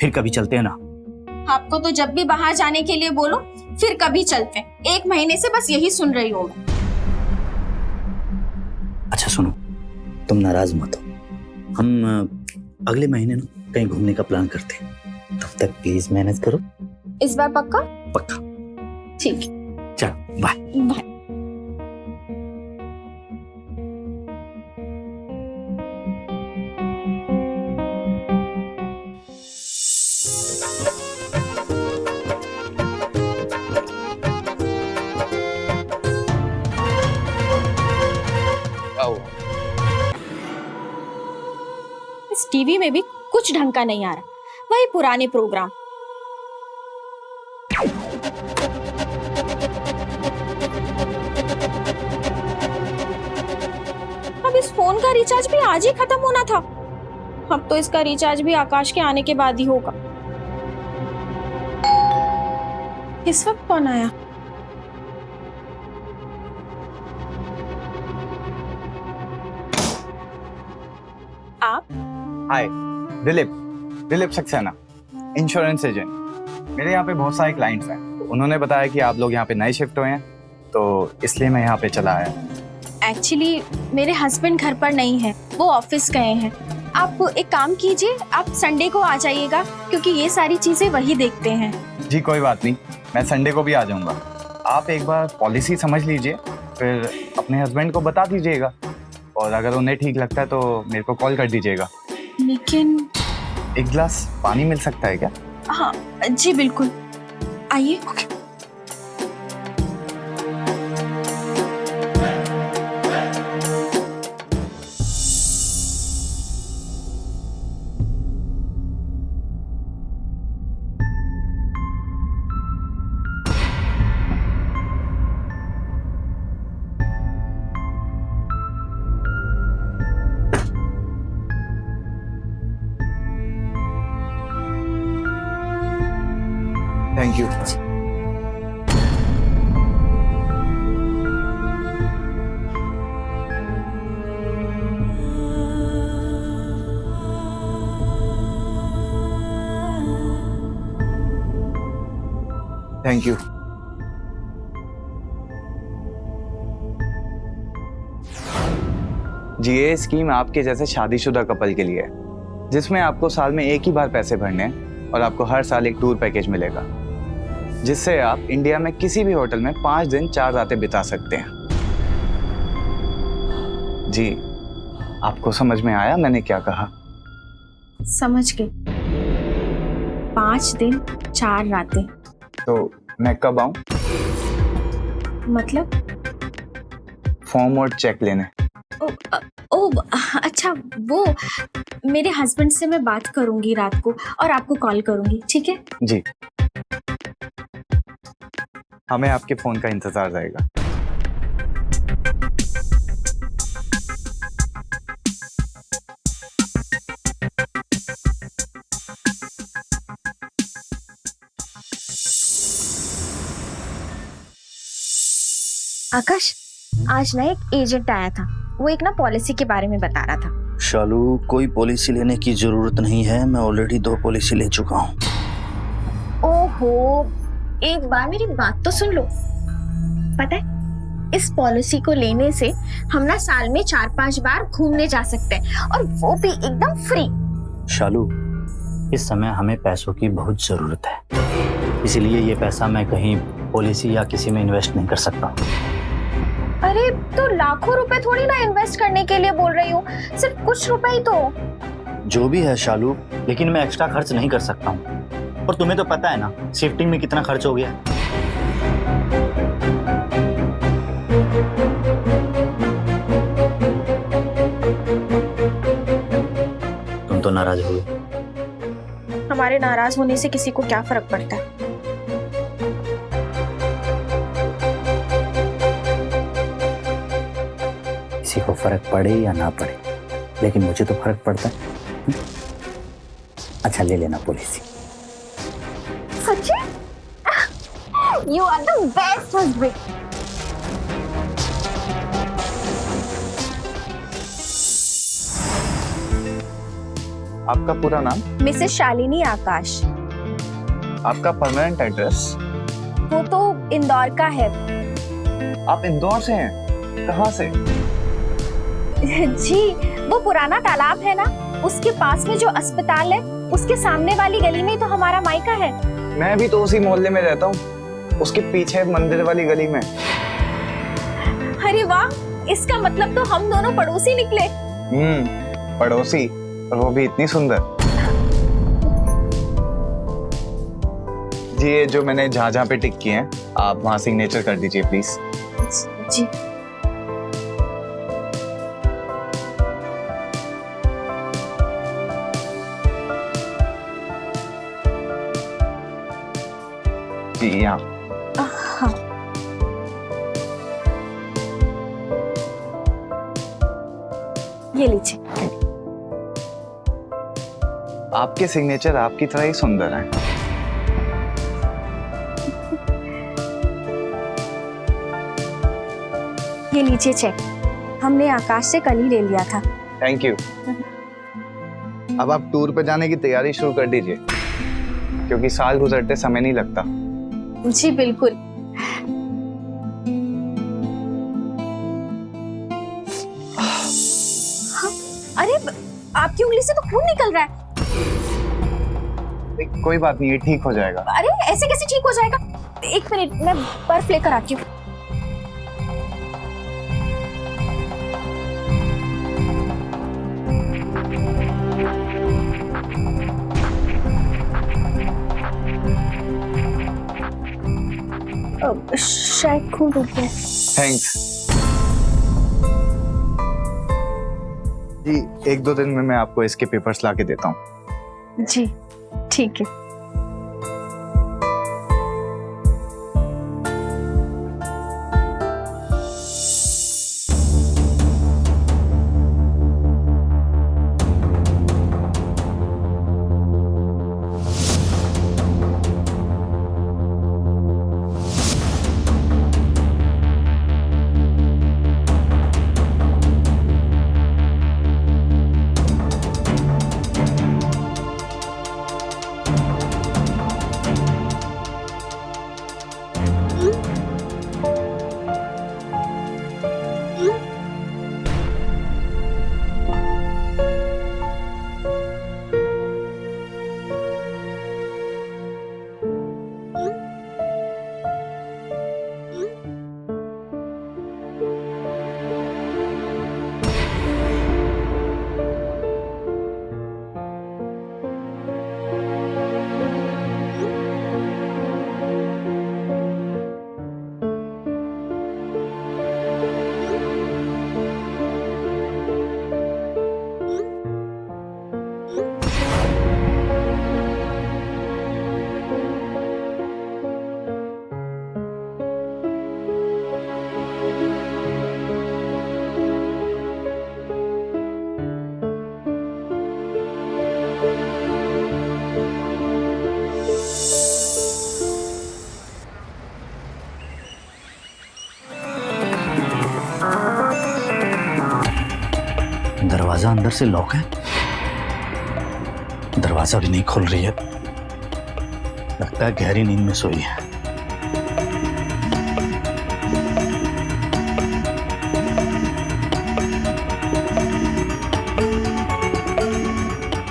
Speaker 14: फिर कभी चलते हैं ना।
Speaker 15: आपको तो जब भी बाहर जाने के लिए बोलो फिर कभी चलते हैं। 1 महीने से बस यही सुन रही हूँ मैं।
Speaker 14: अच्छा सुनो, तुम नाराज मत हो, हम अगले महीने ना कहीं घूमने का प्लान करते हैं। तब तक प्लीज मैनेज करो।
Speaker 15: इस बार पक्का?
Speaker 14: पक्का।
Speaker 15: ठीक।
Speaker 14: चलो बाय।
Speaker 15: बाय। इस टीवी में भी कुछ ढंग का नहीं आ रहा, वही पुराने प्रोग्राम। अब इस फोन का रिचार्ज भी आज ही खत्म होना था। अब तो इसका रिचार्ज भी आकाश के आने के बाद ही होगा। इस वक्त कौन आया? आप?
Speaker 16: हाय, दिलीप सक्सेना, इंश्योरेंस एजेंट। मेरे यहाँ पे बहुत सारे क्लाइंट्स हैं। उन्होंने बताया कि आप लोग यहाँ पे नए शिफ्ट हुए हैं, तो इसलिए मैं यहाँ पे चला आया।
Speaker 15: एक्चुअली मेरे हस्बैंड घर पर नहीं है, वो ऑफिस गए हैं। आप एक काम कीजिए, आप संडे को आ जाइएगा क्योंकि ये सारी चीजें वही देखते हैं।
Speaker 16: जी कोई बात नहीं, मैं संडे को भी आ जाऊँगा। आप एक बार पॉलिसी समझ लीजिए, फिर अपने हस्बैंड को बता दीजिएगा और अगर उन्हें ठीक लगता है तो मेरे को कॉल कर दीजिएगा।
Speaker 15: लेकिन
Speaker 16: एक गिलास पानी मिल सकता है क्या?
Speaker 15: हाँ जी बिल्कुल, आइए।
Speaker 16: Thank you. Thank you. जी ये स्कीम आपके जैसे शादीशुदा कपल के लिए है, जिसमें आपको साल में एक ही बार पैसे भरने हैं और आपको हर साल एक टूर पैकेज मिलेगा, जिससे आप इंडिया में किसी भी होटल में 5 दिन 4 रातें बिता सकते हैं। जी आपको समझ में आया मैंने क्या कहा?
Speaker 15: समझ गए। 5 दिन 4 रातें।
Speaker 16: तो मैं कब आऊं?
Speaker 15: मतलब?
Speaker 16: फॉर्म और चेक लेने।
Speaker 15: ओ अच्छा, वो मेरे हस्बैंड से मैं बात करूंगी रात को और आपको कॉल करूंगी, ठीक है?
Speaker 16: जी हमें आपके फोन का इंतजार रहेगा।
Speaker 15: आकाश, आज ना एक एजेंट आया था, वो एक ना पॉलिसी के बारे में बता रहा था।
Speaker 14: शालू, कोई पॉलिसी लेने की जरूरत नहीं है, मैं ऑलरेडी 2 पॉलिसी ले चुका हूँ।
Speaker 15: ओहो, एक बार मेरी बात तो सुन लो। पता है, इस पॉलिसी को लेने से हम ना साल में 4-5 बार घूमने जा सकते हैं, और वो भी एकदम फ्री।
Speaker 14: शालू, इस समय हमें पैसों की बहुत जरूरत है, इसीलिए ये पैसा मैं कहीं पॉलिसी या किसी में इन्वेस्ट नहीं कर सकता।
Speaker 15: अरे तो लाखों रुपए थोड़ी ना इन्वेस्ट करने के लिए बोल रही हूँ, सिर्फ कुछ रुपए ही तो।
Speaker 14: जो भी है शालू, लेकिन मैं एक्स्ट्रा खर्च नहीं कर सकता हूँ, और तुम्हें तो पता है ना शिफ्टिंग में कितना खर्च हो गया। तुम तो नाराज हो गए।
Speaker 15: हमारे नाराज होने से किसी को क्या फर्क पड़ता है?
Speaker 14: किसी को फर्क पड़े या ना पड़े, लेकिन मुझे तो फर्क पड़ता है। अच्छा, ले लेना पॉलिसी।
Speaker 15: सच्ची? You are the best husband.
Speaker 16: आपका पूरा नाम?
Speaker 15: मिसेस शालिनी आकाश।
Speaker 16: आपका परमानेंट एड्रेस?
Speaker 15: वो तो इंदौर का है।
Speaker 16: आप इंदौर से हैं? कहाँ से?
Speaker 15: जी, वो पुराना तालाब है ना, उसके पास में जो अस्पताल है, उसके सामने वाली गली में तो हमारा मायका है।
Speaker 16: मैं भी तो उसी मोहल्ले में रहता हूँ, उसके पीछे मंदिर वाली गली में।
Speaker 15: अरे वाह, इसका मतलब तो हम दोनों पड़ोसी निकले।
Speaker 16: पड़ोसी, और वो भी इतनी सुंदर। जी, ये जो मैंने जहाँ पे टिक किए हैं, आप वहाँ सिग्नेचर कर दीजिए प्लीज।
Speaker 15: जी।
Speaker 16: जी, यहाँ।
Speaker 15: हाँ। ये लीजिए।
Speaker 16: आपके सिग्नेचर आपकी तरह ही सुंदर हैं।
Speaker 15: ये लीजिए चेक, हमने आकाश से कल ही ले लिया था।
Speaker 16: Thank you. अब आप टूर पे जाने की तैयारी शुरू कर दीजिए, क्योंकि साल गुजरते समय नहीं लगता।
Speaker 15: जी बिल्कुल। अरे आपकी उंगली से तो खून निकल रहा है।
Speaker 16: कोई बात नहीं, ये ठीक हो जाएगा।
Speaker 15: अरे ऐसे कैसे ठीक हो जाएगा? 1 मिनट, मैं बर्फ लेकर आती हूँ। शायद खून रुक गया।
Speaker 16: थैंक्स जी, 1-2 दिन में मैं आपको इसके पेपर्स ला के देता हूँ।
Speaker 15: जी ठीक है।
Speaker 14: दरवाजा अंदर से लॉक है, दरवाजा भी नहीं खुल रही है। लगता है गहरी नींद में सोई है।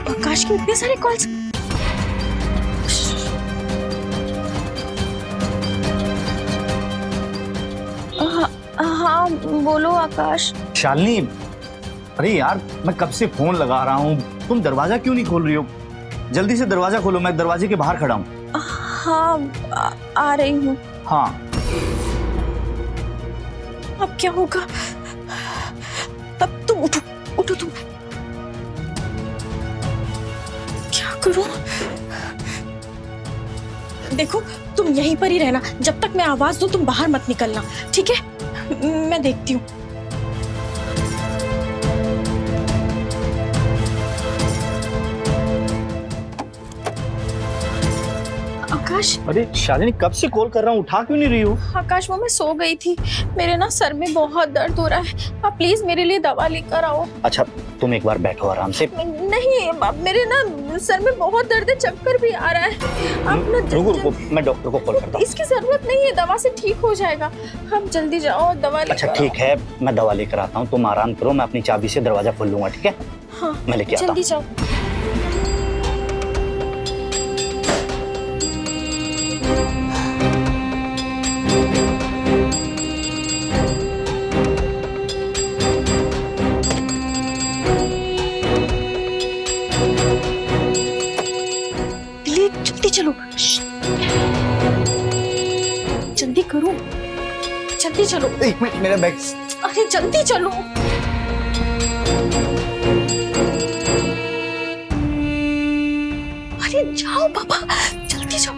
Speaker 15: आकाश के इतने सारे कॉल्स। हाँ बोलो आकाश।
Speaker 14: शालिनी, अरे यार मैं कब से फोन लगा रहा हूँ, तुम दरवाजा क्यों नहीं खोल रही हो? जल्दी से दरवाजा खोलो, मैं दरवाजे के बाहर खड़ा हूँ।
Speaker 15: हाँ आ रही हूँ।
Speaker 14: हाँ
Speaker 15: अब क्या होगा? अब तुम उठो, उठो तुम। क्या करूं? देखो तुम यहीं पर ही रहना, जब तक मैं आवाज दूं तुम बाहर मत निकलना, ठीक है? मैं देखती हूँ। आकाश।
Speaker 14: अरे शालिनी, कब से कॉल कर रहा हूँ, उठा क्यों नहीं रही हो?
Speaker 15: आकाश वो मैं सो गई थी, मेरे ना सर में बहुत दर्द हो रहा है, आप प्लीज मेरे लिए दवा लेकर आओ।
Speaker 14: अच्छा तुम एक बार बैठो आराम से।
Speaker 15: नहीं मेरे ना सर में बहुत दर्द है, चक्कर भी आ रहा है। आप ना
Speaker 14: रुको, मैं डॉक्टर को कॉल करता हूँ।
Speaker 15: इसकी जरूरत नहीं है, दवा से ठीक हो जाएगा, हम जल्दी जाओ दवा लेकर।
Speaker 14: अच्छा ठीक है, मैं दवा लेकर आता हूँ, तुम आराम करो, मैं अपनी चाबी से दरवाजा खोल लूंगा, ठीक है?
Speaker 15: हाँ
Speaker 14: मैं लेके आता हूँ।
Speaker 15: जल्दी जाओ। जल्दी चलो, जल्दी करो, जल्दी चलो।
Speaker 14: एक मिनट, मेरा बैग।
Speaker 15: अरे जल्दी चलो। अरे जाओ पापा, जल्दी जाओ।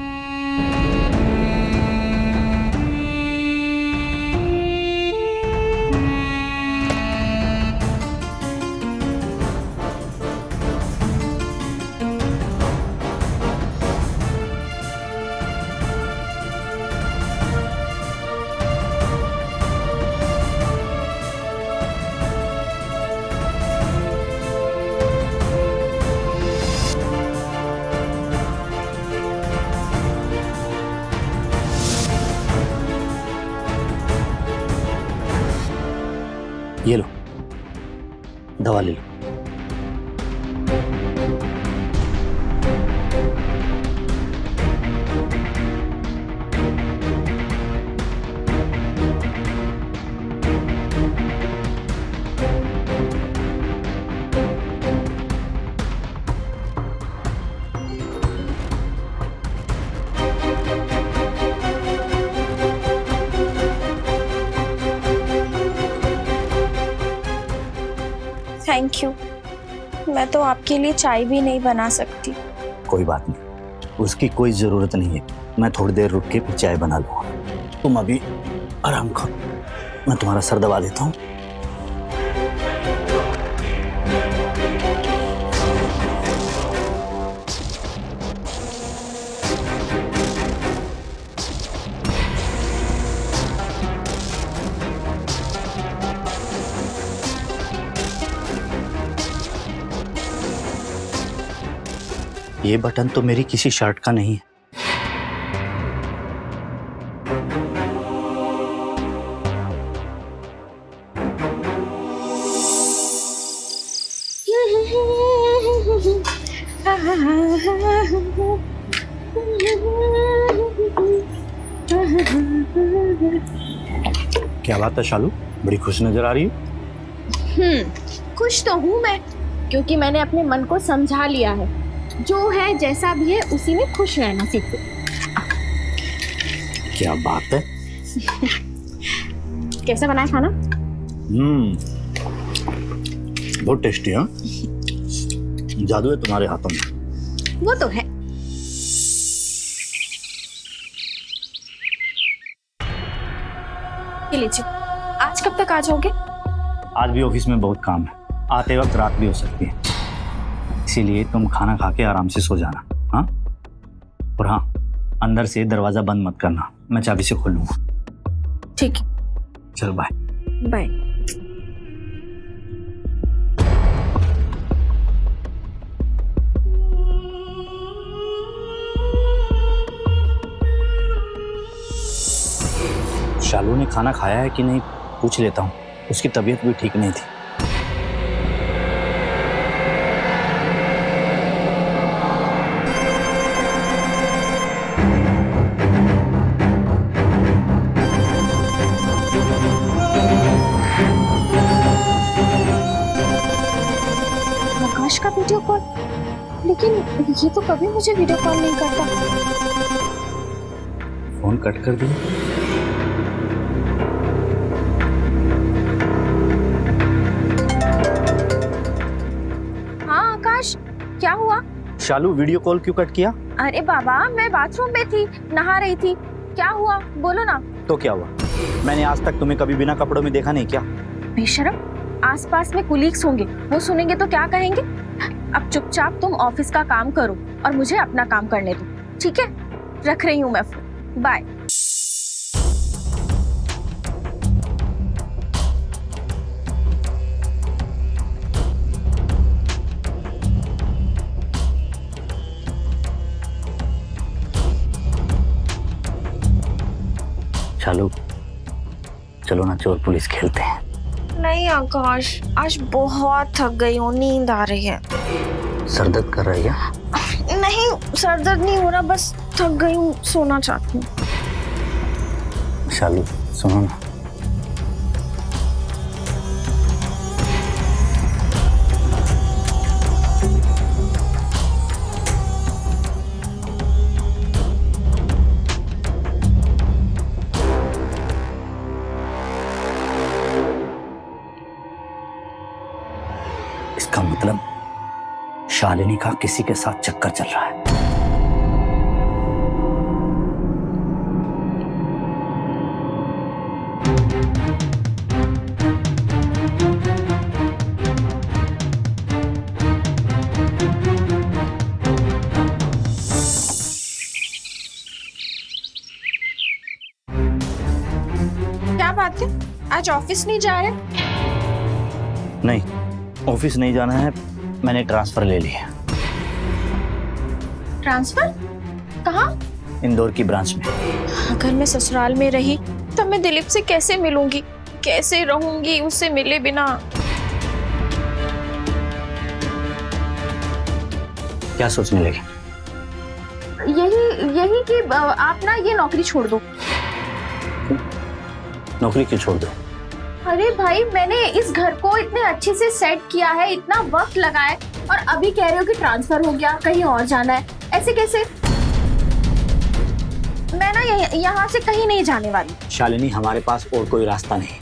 Speaker 14: ये लो, दवा ले लो।
Speaker 15: थैंक यू, मैं तो आपके लिए चाय भी नहीं बना सकती।
Speaker 14: कोई बात नहीं, उसकी कोई जरूरत नहीं है, मैं थोड़ी देर रुक के फिर चाय बना लूंगा। तुम अभी आराम करो, मैं तुम्हारा सर दबा देता हूँ। ये बटन तो मेरी किसी शर्ट का नहीं है। क्या बात है शालू, बड़ी खुश नजर आ रही हो।
Speaker 15: खुश तो हूँ मैं, क्योंकि मैंने अपने मन को समझा लिया है, जो है जैसा भी है उसी में खुश रहना सीखो।
Speaker 14: क्या बात है।
Speaker 15: कैसा बनाया खाना?
Speaker 14: बहुत टेस्टी है, जादू है तुम्हारे हाथों में।
Speaker 15: वो तो है। ये लीजिए, आज कब तक आ जाओगे?
Speaker 14: आज भी ऑफिस में बहुत काम है, आते वक्त रात भी हो सकती है, इसीलिए तुम खाना खा के आराम से सो जाना। हाँ, और हाँ, अंदर से दरवाजा बंद मत करना, मैं चाबी से खोल लूंगा।
Speaker 15: ठीक है,
Speaker 14: चलो बाय।
Speaker 15: बाय।
Speaker 14: शालू ने खाना खाया है कि नहीं पूछ लेता हूँ, उसकी तबीयत भी ठीक नहीं थी।
Speaker 15: आकाश का वीडियो कॉल, लेकिन ये तो कभी मुझे वीडियो कॉल नहीं करता।
Speaker 14: फोन कट कर दिया।
Speaker 15: हाँ आकाश, क्या हुआ?
Speaker 14: शालू वीडियो कॉल क्यों कट किया?
Speaker 15: अरे बाबा, मैं बाथरूम में थी, नहा रही थी। क्या हुआ, बोलो ना।
Speaker 14: तो क्या हुआ? मैंने आज तक तुम्हें कभी बिना कपड़ों में देखा नहीं क्या?
Speaker 15: बेशरम, आसपास में कुलीग्स होंगे, वो सुनेंगे तो क्या कहेंगे? अब चुपचाप तुम ऑफिस का काम करो और मुझे अपना काम करने दो, ठीक है? रख रही हूँ मैं फोन, बाय।
Speaker 14: शालू, चलो ना चोर पुलिस खेलते हैं।
Speaker 15: नहीं आकाश, आज बहुत थक गई हूँ, नींद आ रही है।
Speaker 14: सर दर्द कर रही है?
Speaker 15: नहीं, सर दर्द नहीं हो रहा, बस थक गई हूँ, सोना चाहती हूँ।
Speaker 14: शालू सुनो ना। इसका मतलब शालिनी का किसी के साथ चक्कर चल रहा है।
Speaker 15: क्या बात है, आज ऑफिस नहीं जा रहे?
Speaker 14: नहीं, ऑफिस नहीं जाना है, मैंने ट्रांसफर ले लिया।
Speaker 15: ट्रांसफर? कहाँ?
Speaker 14: इंदौर की ब्रांच में।
Speaker 15: अगर मैं ससुराल में रही तो मैं दिलीप से कैसे मिलूंगी, कैसे रहूंगी उससे मिले बिना?
Speaker 14: क्या सोचने लगे?
Speaker 15: यही कि आप ना ये नौकरी छोड़ दो।
Speaker 14: नौकरी क्यों छोड़ दो?
Speaker 15: अरे भाई, मैंने इस घर को इतने अच्छे से सेट किया है, इतना वक्त लगाया, और अभी कह रहे हो कि ट्रांसफर हो गया, कहीं और जाना है, ऐसे कैसे? मैं ना यहाँ से कहीं नहीं जाने वाली।
Speaker 14: शालिनी, हमारे पास और कोई रास्ता नहीं,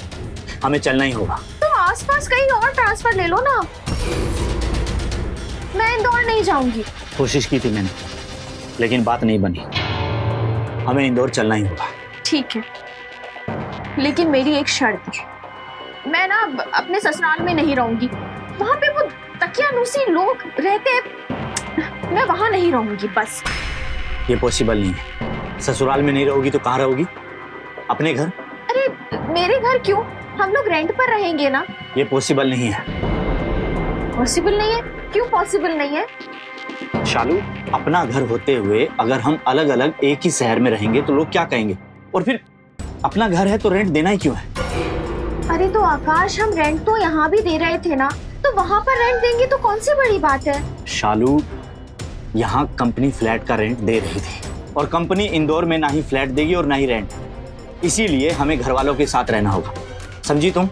Speaker 14: हमें चलना ही होगा।
Speaker 15: तो आसपास कहीं और ट्रांसफर ले लो ना। मैं इंदौर नहीं जाऊंगी।
Speaker 14: कोशिश की थी मैंने, लेकिन बात नहीं बनी। हमें इंदौर चलना ही होगा।
Speaker 15: ठीक है, लेकिन मेरी एक शर्त है, मैं ना अपने ससुराल में नहीं रहूंगी। वहाँ पे वो तकियानुसी लोग रहते हैं, मैं वहाँ नहीं रहूंगी बस।
Speaker 14: ये पॉसिबल नहीं है। ससुराल में नहीं रहोगी तो कहाँ रहोगी? अपने घर?
Speaker 15: अरे मेरे घर क्यों, हम लोग रेंट पर रहेंगे ना।
Speaker 14: ये पॉसिबल नहीं है।
Speaker 15: पॉसिबल नहीं है? क्यों पॉसिबल नहीं है?
Speaker 14: शालू, अपना घर होते हुए अगर हम अलग अलग एक ही शहर में रहेंगे तो लोग क्या कहेंगे? और फिर अपना घर है तो रेंट देना ही क्यों है?
Speaker 15: अरे तो आकाश, हम रेंट तो यहाँ भी दे रहे थे ना, तो वहाँ पर रेंट देंगे तो कौन सी बड़ी बात है?
Speaker 14: शालू, यहाँ कंपनी फ्लैट का रेंट दे रही थी, और कंपनी इंदौर में ना ही फ्लैट देगी और ना ही रेंट। इसीलिए हमें घर वालों के साथ रहना होगा, समझी तुम?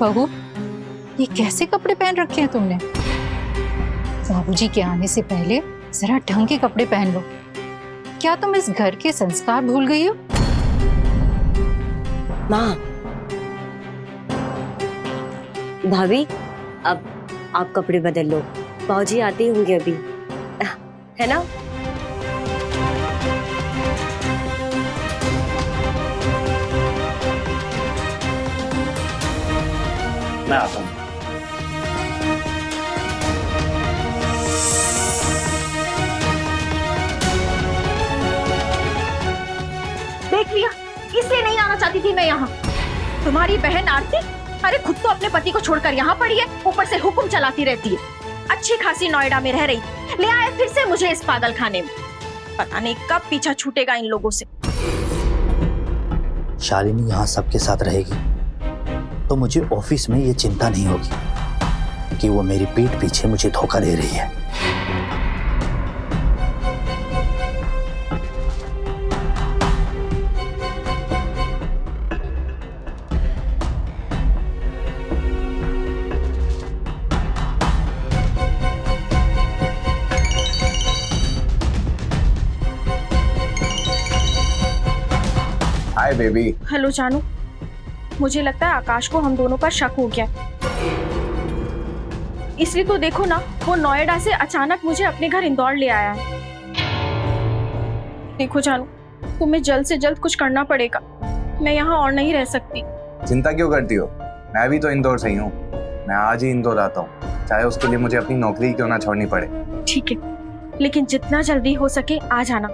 Speaker 17: बहू, ये कैसे कपड़े पहन रखे हैं तुमने? बाबूजी के आने से पहले जरा ढंग के कपड़े पहन लो। क्या तुम इस घर के संस्कार भूल गई हो?
Speaker 18: माँ, भाभी, अब आप कपड़े बदल लो, बाबूजी आते ही होंगे अभी, है ना?
Speaker 14: मैं आता हूँ।
Speaker 15: चाहती थी मैं यहाँ? तुम्हारी बहन आरती, अरे खुद तो अपने पति को छोड़कर यहाँ पड़ी है, ऊपर से हुक्म चलाती रहती है। अच्छी खासी नोएडा में रह रही, ले आए फिर से मुझे इस पागल खाने में। पता नहीं कब पीछा छूटेगा इन लोगों से।
Speaker 14: शालिनी यहाँ सबके साथ रहेगी तो मुझे ऑफिस में ये चिंता नहीं होगी कि वो मेरी पीठ पीछे मुझे धोखा दे रही है।
Speaker 16: Hi baby.
Speaker 15: हेलो जानू, मुझे लगता है आकाश को हम दोनों पर शक हो गया। इसलिए तो देखो ना, वो नोएडा से अचानक मुझे अपने घर इंदौर ले आया है। देखो जानू, तुम्हें जल्द से जल्द कुछ करना पड़ेगा। मैं यहाँ और नहीं रह सकती।
Speaker 16: चिंता क्यों करती हो? मैं भी तो इंदौर से ही हूँ। मैं आज ही इंदौर आता हूँ, चाहे उसके लिए मुझे अपनी नौकरी क्यों ना छोड़नी पड़े।
Speaker 15: ठीक है, लेकिन जितना जल्दी हो सके आ जाना।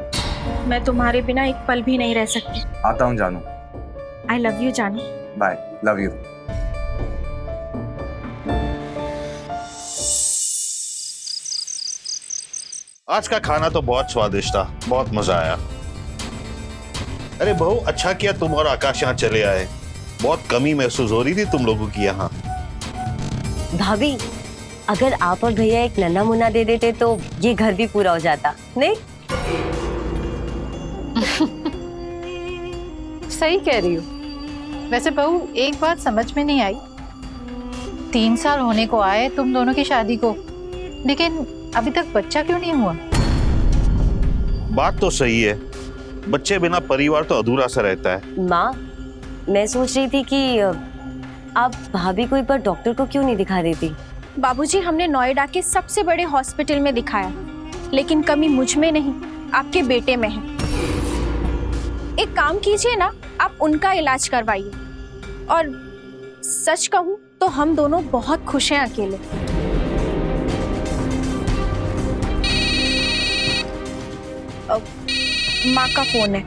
Speaker 15: मैं तुम्हारे बिना एक पल भी नहीं रह सकती।
Speaker 16: आता हूँ जानू।
Speaker 15: आई लव यू जानू।
Speaker 16: Bye, love you.
Speaker 5: आज का खाना तो बहुत स्वादिष्ट था, बहुत मजा आया। अरे बहू, अच्छा किया तुम और आकाश यहाँ चले आए। बहुत कमी महसूस हो रही थी तुम लोगों की यहाँ।
Speaker 18: भाभी, अगर आप और भैया एक नन्हा मुन्ना दे देते तो ये घर भी पूरा हो जाता, नहीं?
Speaker 17: सही कह रही हो। वैसे बहू, एक बात समझ में नहीं आई। 3 साल होने को आए तुम दोनों की शादी को, लेकिन अभी तक बच्चा क्यों नहीं हुआ?
Speaker 5: बात तो सही है, बच्चे बिना परिवार तो अधूरा सा रहता है।
Speaker 18: माँ, मैं सोच रही थी कि आप भाभी को एक बार डॉक्टर को क्यों नहीं दिखा देती?
Speaker 15: बाबूजी, हमने नोएडा के सबसे बड़े हॉस्पिटल में दिखाया, लेकिन कमी मुझ में नहीं, आपके बेटे में है। एक काम कीजिए ना, आप उनका इलाज करवाइए। और सच कहूँ तो हम दोनों बहुत खुश हैं अकेले। माँ का फोन है।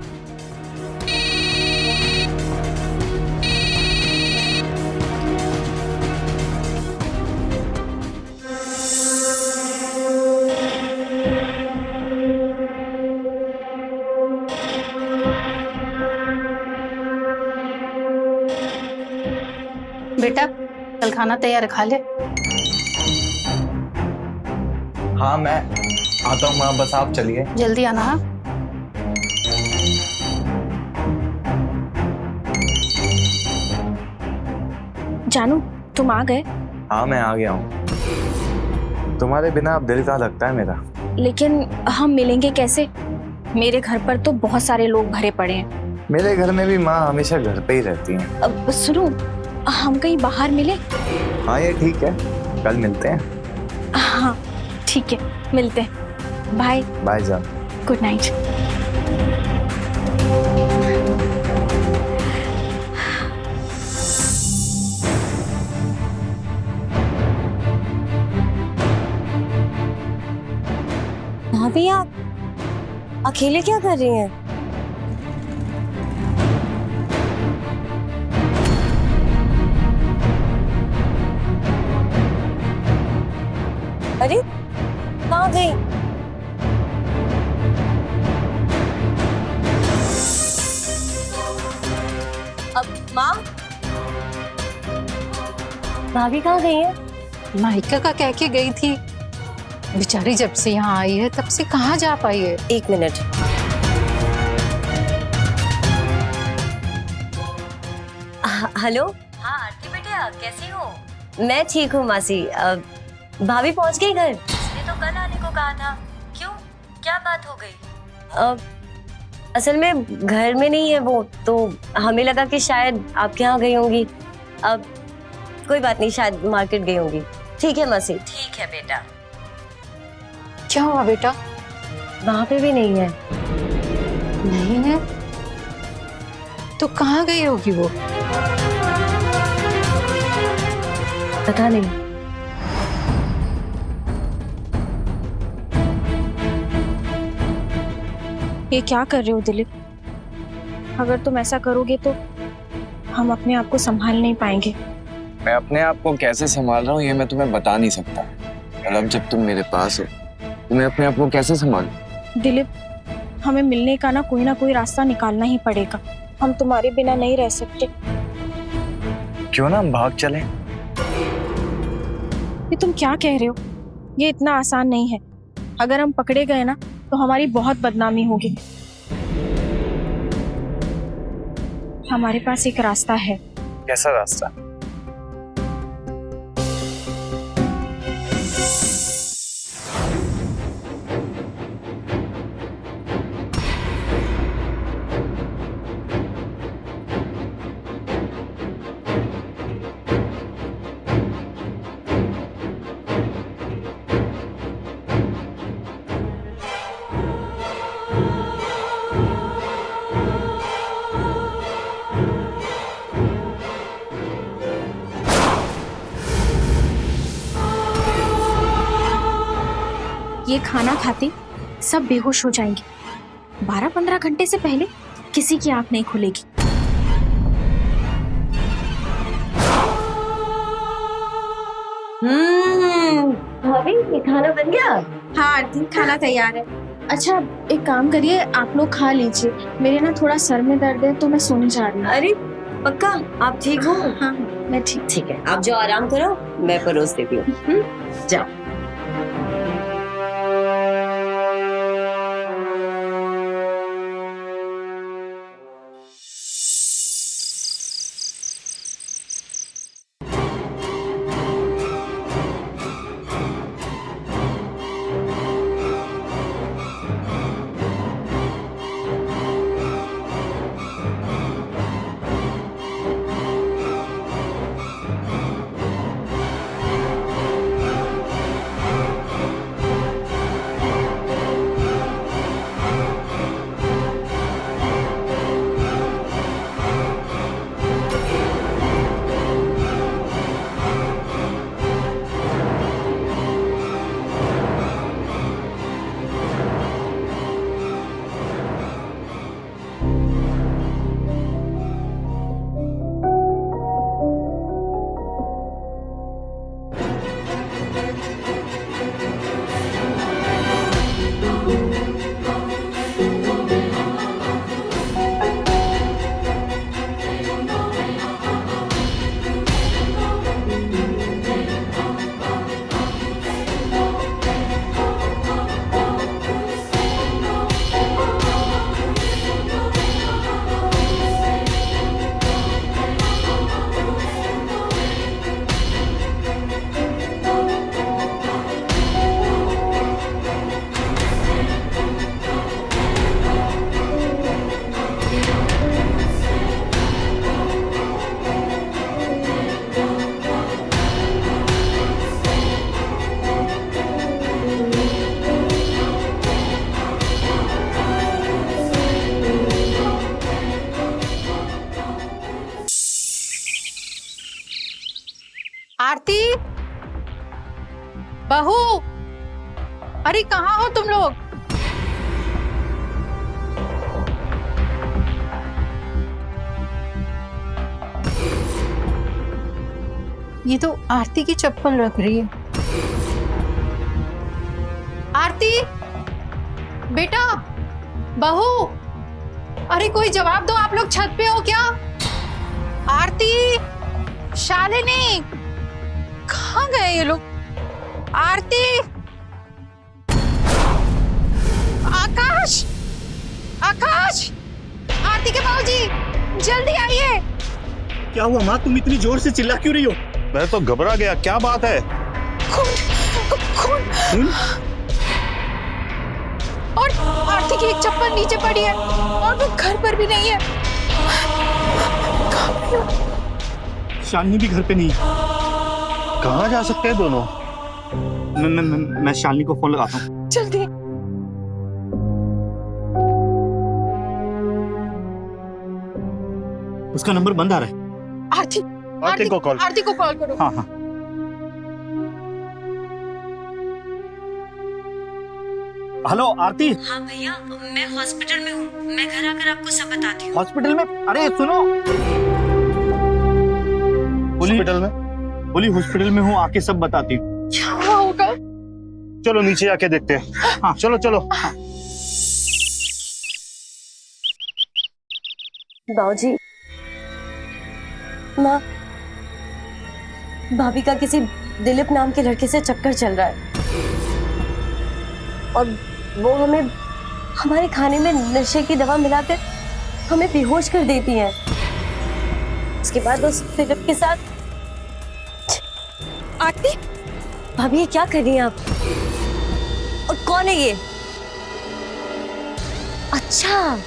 Speaker 17: बेटा, कल खाना तैयार खा ले।
Speaker 16: हाँ मैं आता हूँ माँ, बस आप चलिए।
Speaker 17: जल्दी आना। हाँ,
Speaker 15: जानू, तुम आ गए?
Speaker 16: हाँ मैं आ गया हूँ। तुम्हारे बिना अब दिल कहाँ लगता है मेरा।
Speaker 15: लेकिन हम मिलेंगे कैसे? मेरे घर पर तो बहुत सारे लोग भरे पड़े हैं।
Speaker 16: मेरे घर में भी माँ हमेशा घर पे ही रहती हैं।
Speaker 15: अब सुनो, हम कहीं बाहर मिले?
Speaker 16: हाँ ये ठीक है, कल मिलते हैं।
Speaker 15: हाँ ठीक है, मिलते हैं। बाय।
Speaker 16: बाय जान।
Speaker 15: Good night.
Speaker 18: भाभी, आप अकेले क्या कर रही हैं? अरे कहाँ गई? अब माँ, भाभी कहाँ गई है?
Speaker 17: माइका का कह के गई थी। बेचारी जब से यहाँ आई है तब से कहाँ जा पाई है।
Speaker 18: 1 मिनट। हेलो। हाँ आरती बेटिया, कैसी हो? मैं ठीक हूँ मासी। भाभी पहुँच गई घर? उसने तो कल आने को कहा था। क्यों, क्या बात हो गई? असल में घर में नहीं है वो, तो हमें लगा कि शायद आपके यहाँ गई होंगी। अब कोई बात नहीं, शायद मार्केट गई होंगी। ठीक है मासी। ठीक है बेटा।
Speaker 17: क्या हुआ बेटा?
Speaker 18: वहां पे भी नहीं है।
Speaker 17: नहीं है तो कहाँ गई होगी वो?
Speaker 18: पता नहीं।
Speaker 15: ये क्या कर रहे हो दिलीप? अगर तुम ऐसा करोगे तो हम अपने आप को संभाल नहीं पाएंगे।
Speaker 16: मैं अपने आप को कैसे संभाल रहा हूँ ये मैं तुम्हें बता नहीं सकता, और अब जब तुम मेरे पास हो तो मैं अपने आप को कैसे संभालूं?
Speaker 15: दिलीप, हमें मिलने का ना कोई रास्ता निकालना ही पड़ेगा। हम तुम्हारे बिना नहीं रह सकते।
Speaker 16: क्यों ना हम भाग चले?
Speaker 15: ये तुम क्या कह रहे हो? ये इतना आसान नहीं है। अगर हम पकड़े गए ना तो हमारी बहुत बदनामी होगी। हमारे पास एक रास्ता है।
Speaker 16: कैसा रास्ता?
Speaker 15: ये खाना खाते सब बेहोश हो जाएंगे। 12-15 घंटे से पहले किसी की आंख नहीं खुलेगी।
Speaker 18: भाभी ये खाना बन गया?
Speaker 15: हाँ आरती, खाना तैयार है। अच्छा एक काम करिए, आप लोग खा लीजिए। मेरे ना थोड़ा सर में दर्द है तो मैं सोने जा रही हूँ।
Speaker 18: अरे पक्का आप ठीक हो?
Speaker 15: हाँ मैं ठीक
Speaker 18: है। आप जाओ आराम करो, मैं परोस देती हूँ। जाओ।
Speaker 17: आरती, बहू, अरे कहाँ हो तुम लोग? ये तो आरती की चप्पल रख रही है। आरती, बेटा, बहू, अरे कोई जवाब दो। आप लोग छत पे हो क्या? आरती, शालिनी, कहाँ गए ये लोग? आरती, आकाश, आकाश, आरती के बाबूजी, जल्दी आइए।
Speaker 14: क्या हुआ माँ, तुम इतनी जोर से चिल्ला क्यों रही हो?
Speaker 5: मैं तो घबरा गया, क्या बात है?
Speaker 17: खून। और आरती की एक चप्पल नीचे पड़ी है और वो घर पर भी नहीं है।
Speaker 14: शालिनी भी घर पे नहीं।
Speaker 5: कहाँ जा सकते हैं दोनों?
Speaker 14: मैं शालिनी को फोन लगाता हूँ।
Speaker 17: जल्दी।
Speaker 14: उसका नंबर बंद आ रहा है।
Speaker 17: आरती को कॉल करो।
Speaker 14: हाँ हाँ। हेलो आरती।
Speaker 18: हाँ भैया, मैं हॉस्पिटल में हूँ। मैं घर आकर आपको सब बताती हूँ।
Speaker 14: हॉस्पिटल में? अरे सुनो। हॉस्पिटल में? बोली हॉस्पिटल में हूँ, आके सब बताती हूँ।
Speaker 15: क्या होगा?
Speaker 14: चलो नीचे जाके देखते हैं। हाँ चलो चलो।
Speaker 18: बाबूजी, माँ, भाभी का किसी दिलीप नाम के लड़के से चक्कर चल रहा है और वो हमें हमारे खाने में नशे की दवा मिलाकर हमें बेहोश कर देती हैं। उसके बाद उस दिलीप के साथ। आरती, भाभी ये क्या कर रही हैं आप? और कौन है ये? अच्छा,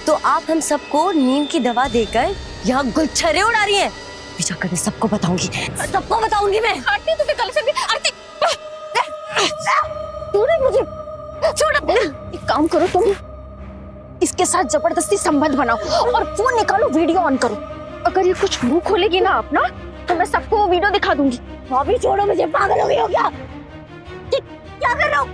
Speaker 18: तो आप हम सबको नींद की दवा देकर यहाँ गुलछरे उड़ा रही हैं। जाकर मैं सबको बताऊंगी मैं।
Speaker 15: आरती तुम्हें कल से भी आरती मुझे छोड़। एक काम करो, तुम इसके साथ जबरदस्ती संबंध बनाओ और फोन निकालो, वीडियो ऑन करो। अगर ये कुछ मुंह खोलेगी ना अपना, तो मैं सबको वो वीडियो दिखा दूंगी। भाभी छोड़ो मुझे, पागल हो गई हो क्या? क्या कर रहे हो?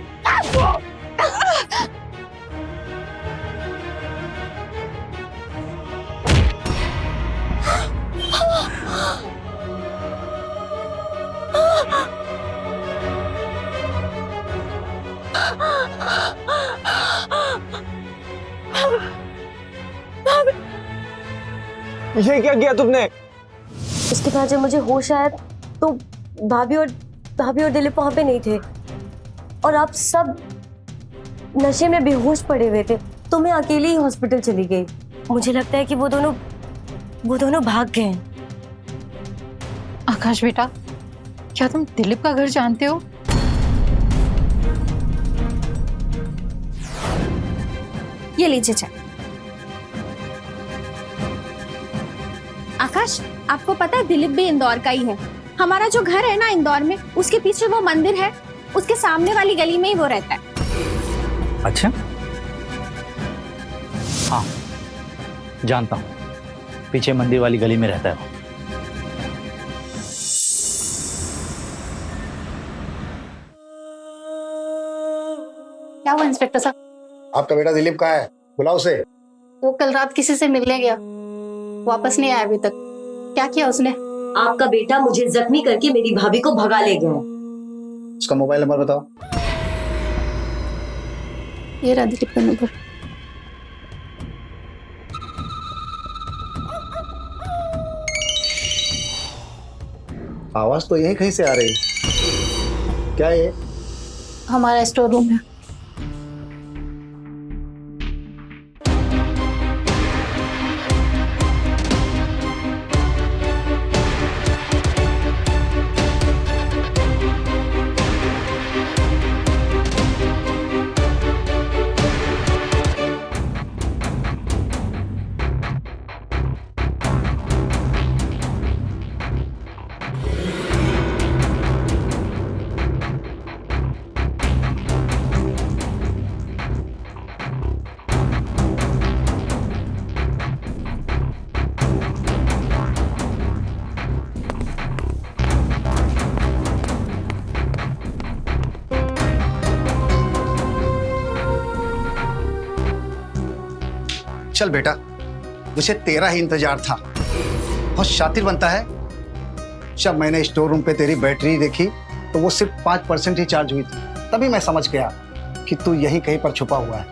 Speaker 10: ये क्या किया तुमने?
Speaker 18: उसके बाद जब मुझे होश आया तो भाभी और दिलीप वहां पे नहीं थे और आप सब नशे में बेहोश पड़े हुए थे, तो मैं अकेले ही हॉस्पिटल चली गई। मुझे लगता है कि वो दोनों भाग गए हैं।
Speaker 17: आकाश बेटा, क्या तुम दिलीप का घर जानते हो?
Speaker 15: ये लीजिए चाय। आकाश, आपको पता है दिलीप भी इंदौर का ही है। हमारा जो घर है ना इंदौर में, उसके पीछे वो मंदिर है, उसके सामने वाली गली में ही वो रहता है।
Speaker 14: अच्छा, हाँ जानता हूँ, पीछे मंदिर वाली गली में रहता है वो।
Speaker 19: क्या हुआ इंस्पेक्टर साहब?
Speaker 20: आपका बेटा दिलीप कहाँ है? बुलाओ उसे।
Speaker 19: वो कल रात किसी से मिलने गया, वापस नहीं आया अभी तक। क्या किया उसने?
Speaker 18: आपका बेटा मुझे जख्मी करके मेरी भाभी को भगा ले गया।
Speaker 20: उसका मोबाइल नंबर बताओ।
Speaker 19: ये रहा दिलीप का नंबर।
Speaker 20: आवाज तो यही कहीं से आ रही। क्या है?
Speaker 19: हमारा स्टोर रूम है।
Speaker 20: चल बेटा, मुझे तेरा ही इंतजार था। बहुत शातिर बनता है। जब मैंने स्टोर रूम पे तेरी बैटरी देखी तो वो सिर्फ 5% ही चार्ज हुई थी। तभी मैं समझ गया कि तू यहीं कहीं पर छुपा हुआ है।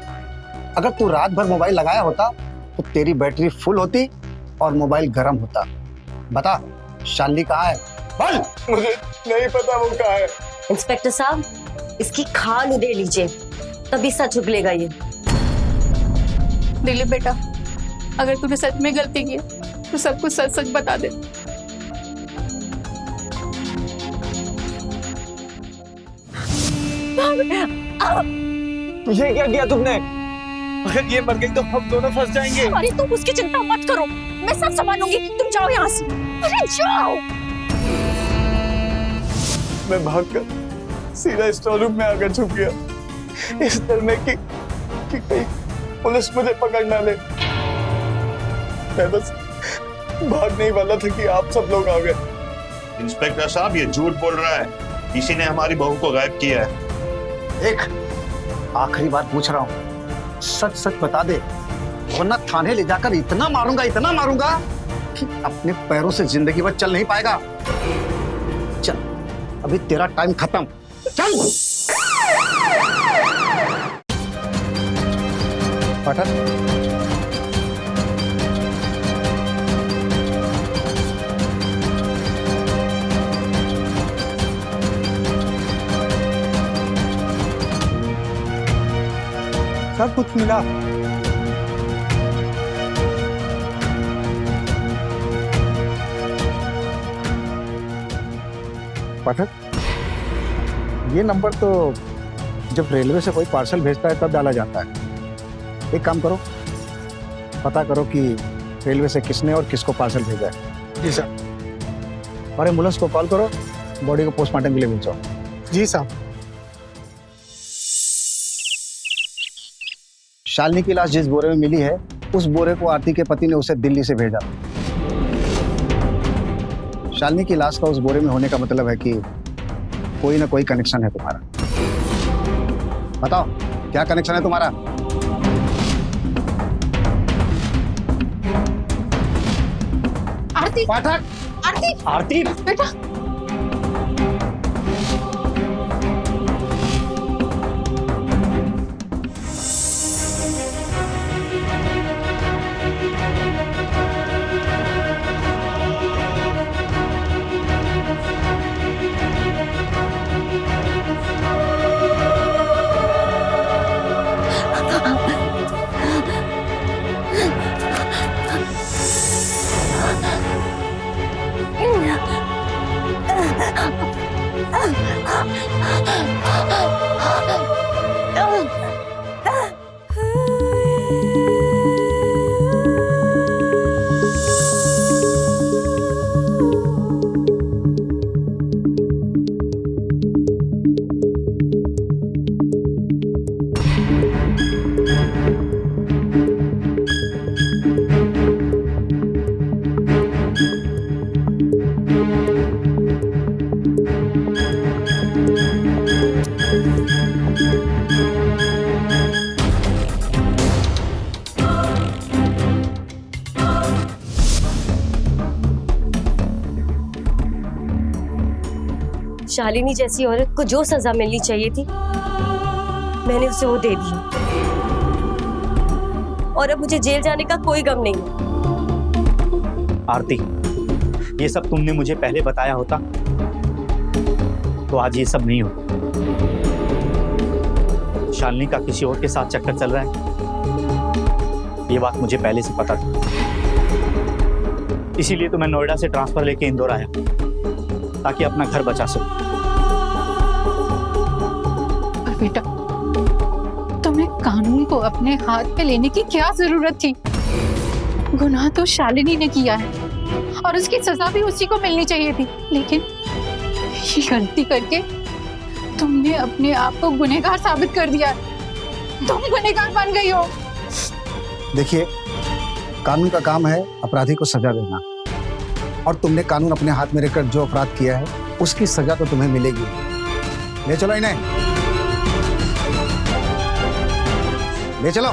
Speaker 20: अगर तू रात भर मोबाइल लगाया होता तो तेरी बैटरी फुल होती और मोबाइल गर्म होता। बता, शालिनी कहाँ है? बोल।
Speaker 10: मुझे नहीं पता वो कहाँ है।
Speaker 18: इंस्पेक्टर साहब, इसकी खाल उधेड़ लीजिए, तभी सच उगलेगा ये।
Speaker 19: दिलीप बेटा, अगर तूने सच में गलती की तो सब कुछ सच सच बता दे।
Speaker 10: ये क्या किया तुमने? अगर ये मर गई तो हम दोनों फंस जाएंगे।
Speaker 15: अरे तुम उसकी चिंता मत करो, मैं सब संभालूंगी। तुम जाओ यहाँ से। अरे जाओ।
Speaker 10: मैं भागकर सीधा स्टोर रूम में आकर छुप गया, इस डर में कि कहीं पुलिस मुझे पकड़ ना ले। मैं बस भागने ही वाला था कि आप सब लोग आ गए।
Speaker 5: इंस्पेक्टर साहब, ये झूठ बोल रहा है। किसी ने हमारी बहू को गायब किया है।
Speaker 20: एक आखिरी बात पूछ रहा हूँ, सच सच बता दे, वरना थाने ले जाकर इतना मारूंगा लेकिन अपने पैरों से जिंदगी भर चल नहीं पाएगा। चल, अभी तेरा टाइम खत्म। चल पाठक,
Speaker 9: सब कुछ मिला।
Speaker 20: पाठक, ये नंबर तो जब रेलवे से कोई पार्सल भेजता है तब डाला जाता है। एक काम करो, पता करो कि रेलवे से किसने और किसको पार्सल भेजा है।
Speaker 9: जी सर।
Speaker 20: और एम्बुलेंस को कॉल करो, बॉडी को पोस्टमार्टम के लिए भेजो।
Speaker 9: जी साहब।
Speaker 20: शालिनी की लाश जिस बोरे में मिली है, उस बोरे को आरती के पति ने उसे दिल्ली से भेजा। शालिनी की लाश का उस बोरे में होने का मतलब है कि कोई ना कोई कनेक्शन है तुम्हारा। बताओ, क्या कनेक्शन है तुम्हारा?
Speaker 17: आरती,
Speaker 20: पाठक,
Speaker 17: आरती,
Speaker 14: आरती,
Speaker 17: बेटा।
Speaker 18: शालिनी जैसी औरत को जो सजा मिलनी चाहिए थी, मैंने उसे वो दे दी, और अब मुझे जेल जाने का कोई गम नहीं है।
Speaker 14: आरती, ये सब तुमने मुझे पहले बताया होता तो आज ये सब नहीं होता। शालिनी का किसी और के साथ चक्कर चल रहा है, ये बात मुझे पहले से पता थी। इसीलिए तो मैं नोएडा से ट्रांसफर लेके इंदौर आया, ताकि अपना घर बचा सकूं।
Speaker 17: पर बेटा, तुम्हें कानून को अपने हाथ में लेने की क्या जरूरत थी? गुनाह तो शालिनी ने किया है और उसकी सजा भी उसी को मिलनी चाहिए थी, लेकिन ये गलती करके तुमने अपने आप को गुनहगार साबित कर दिया। तुम गुनहगार बन गई हो।
Speaker 20: देखिए, कानून का काम है अपराधी को सजा देना, और तुमने कानून अपने हाथ में लेकर जो अपराध किया है उसकी सजा तो तुम्हें मिलेगी। ले चलो इन्हें, ले चलो।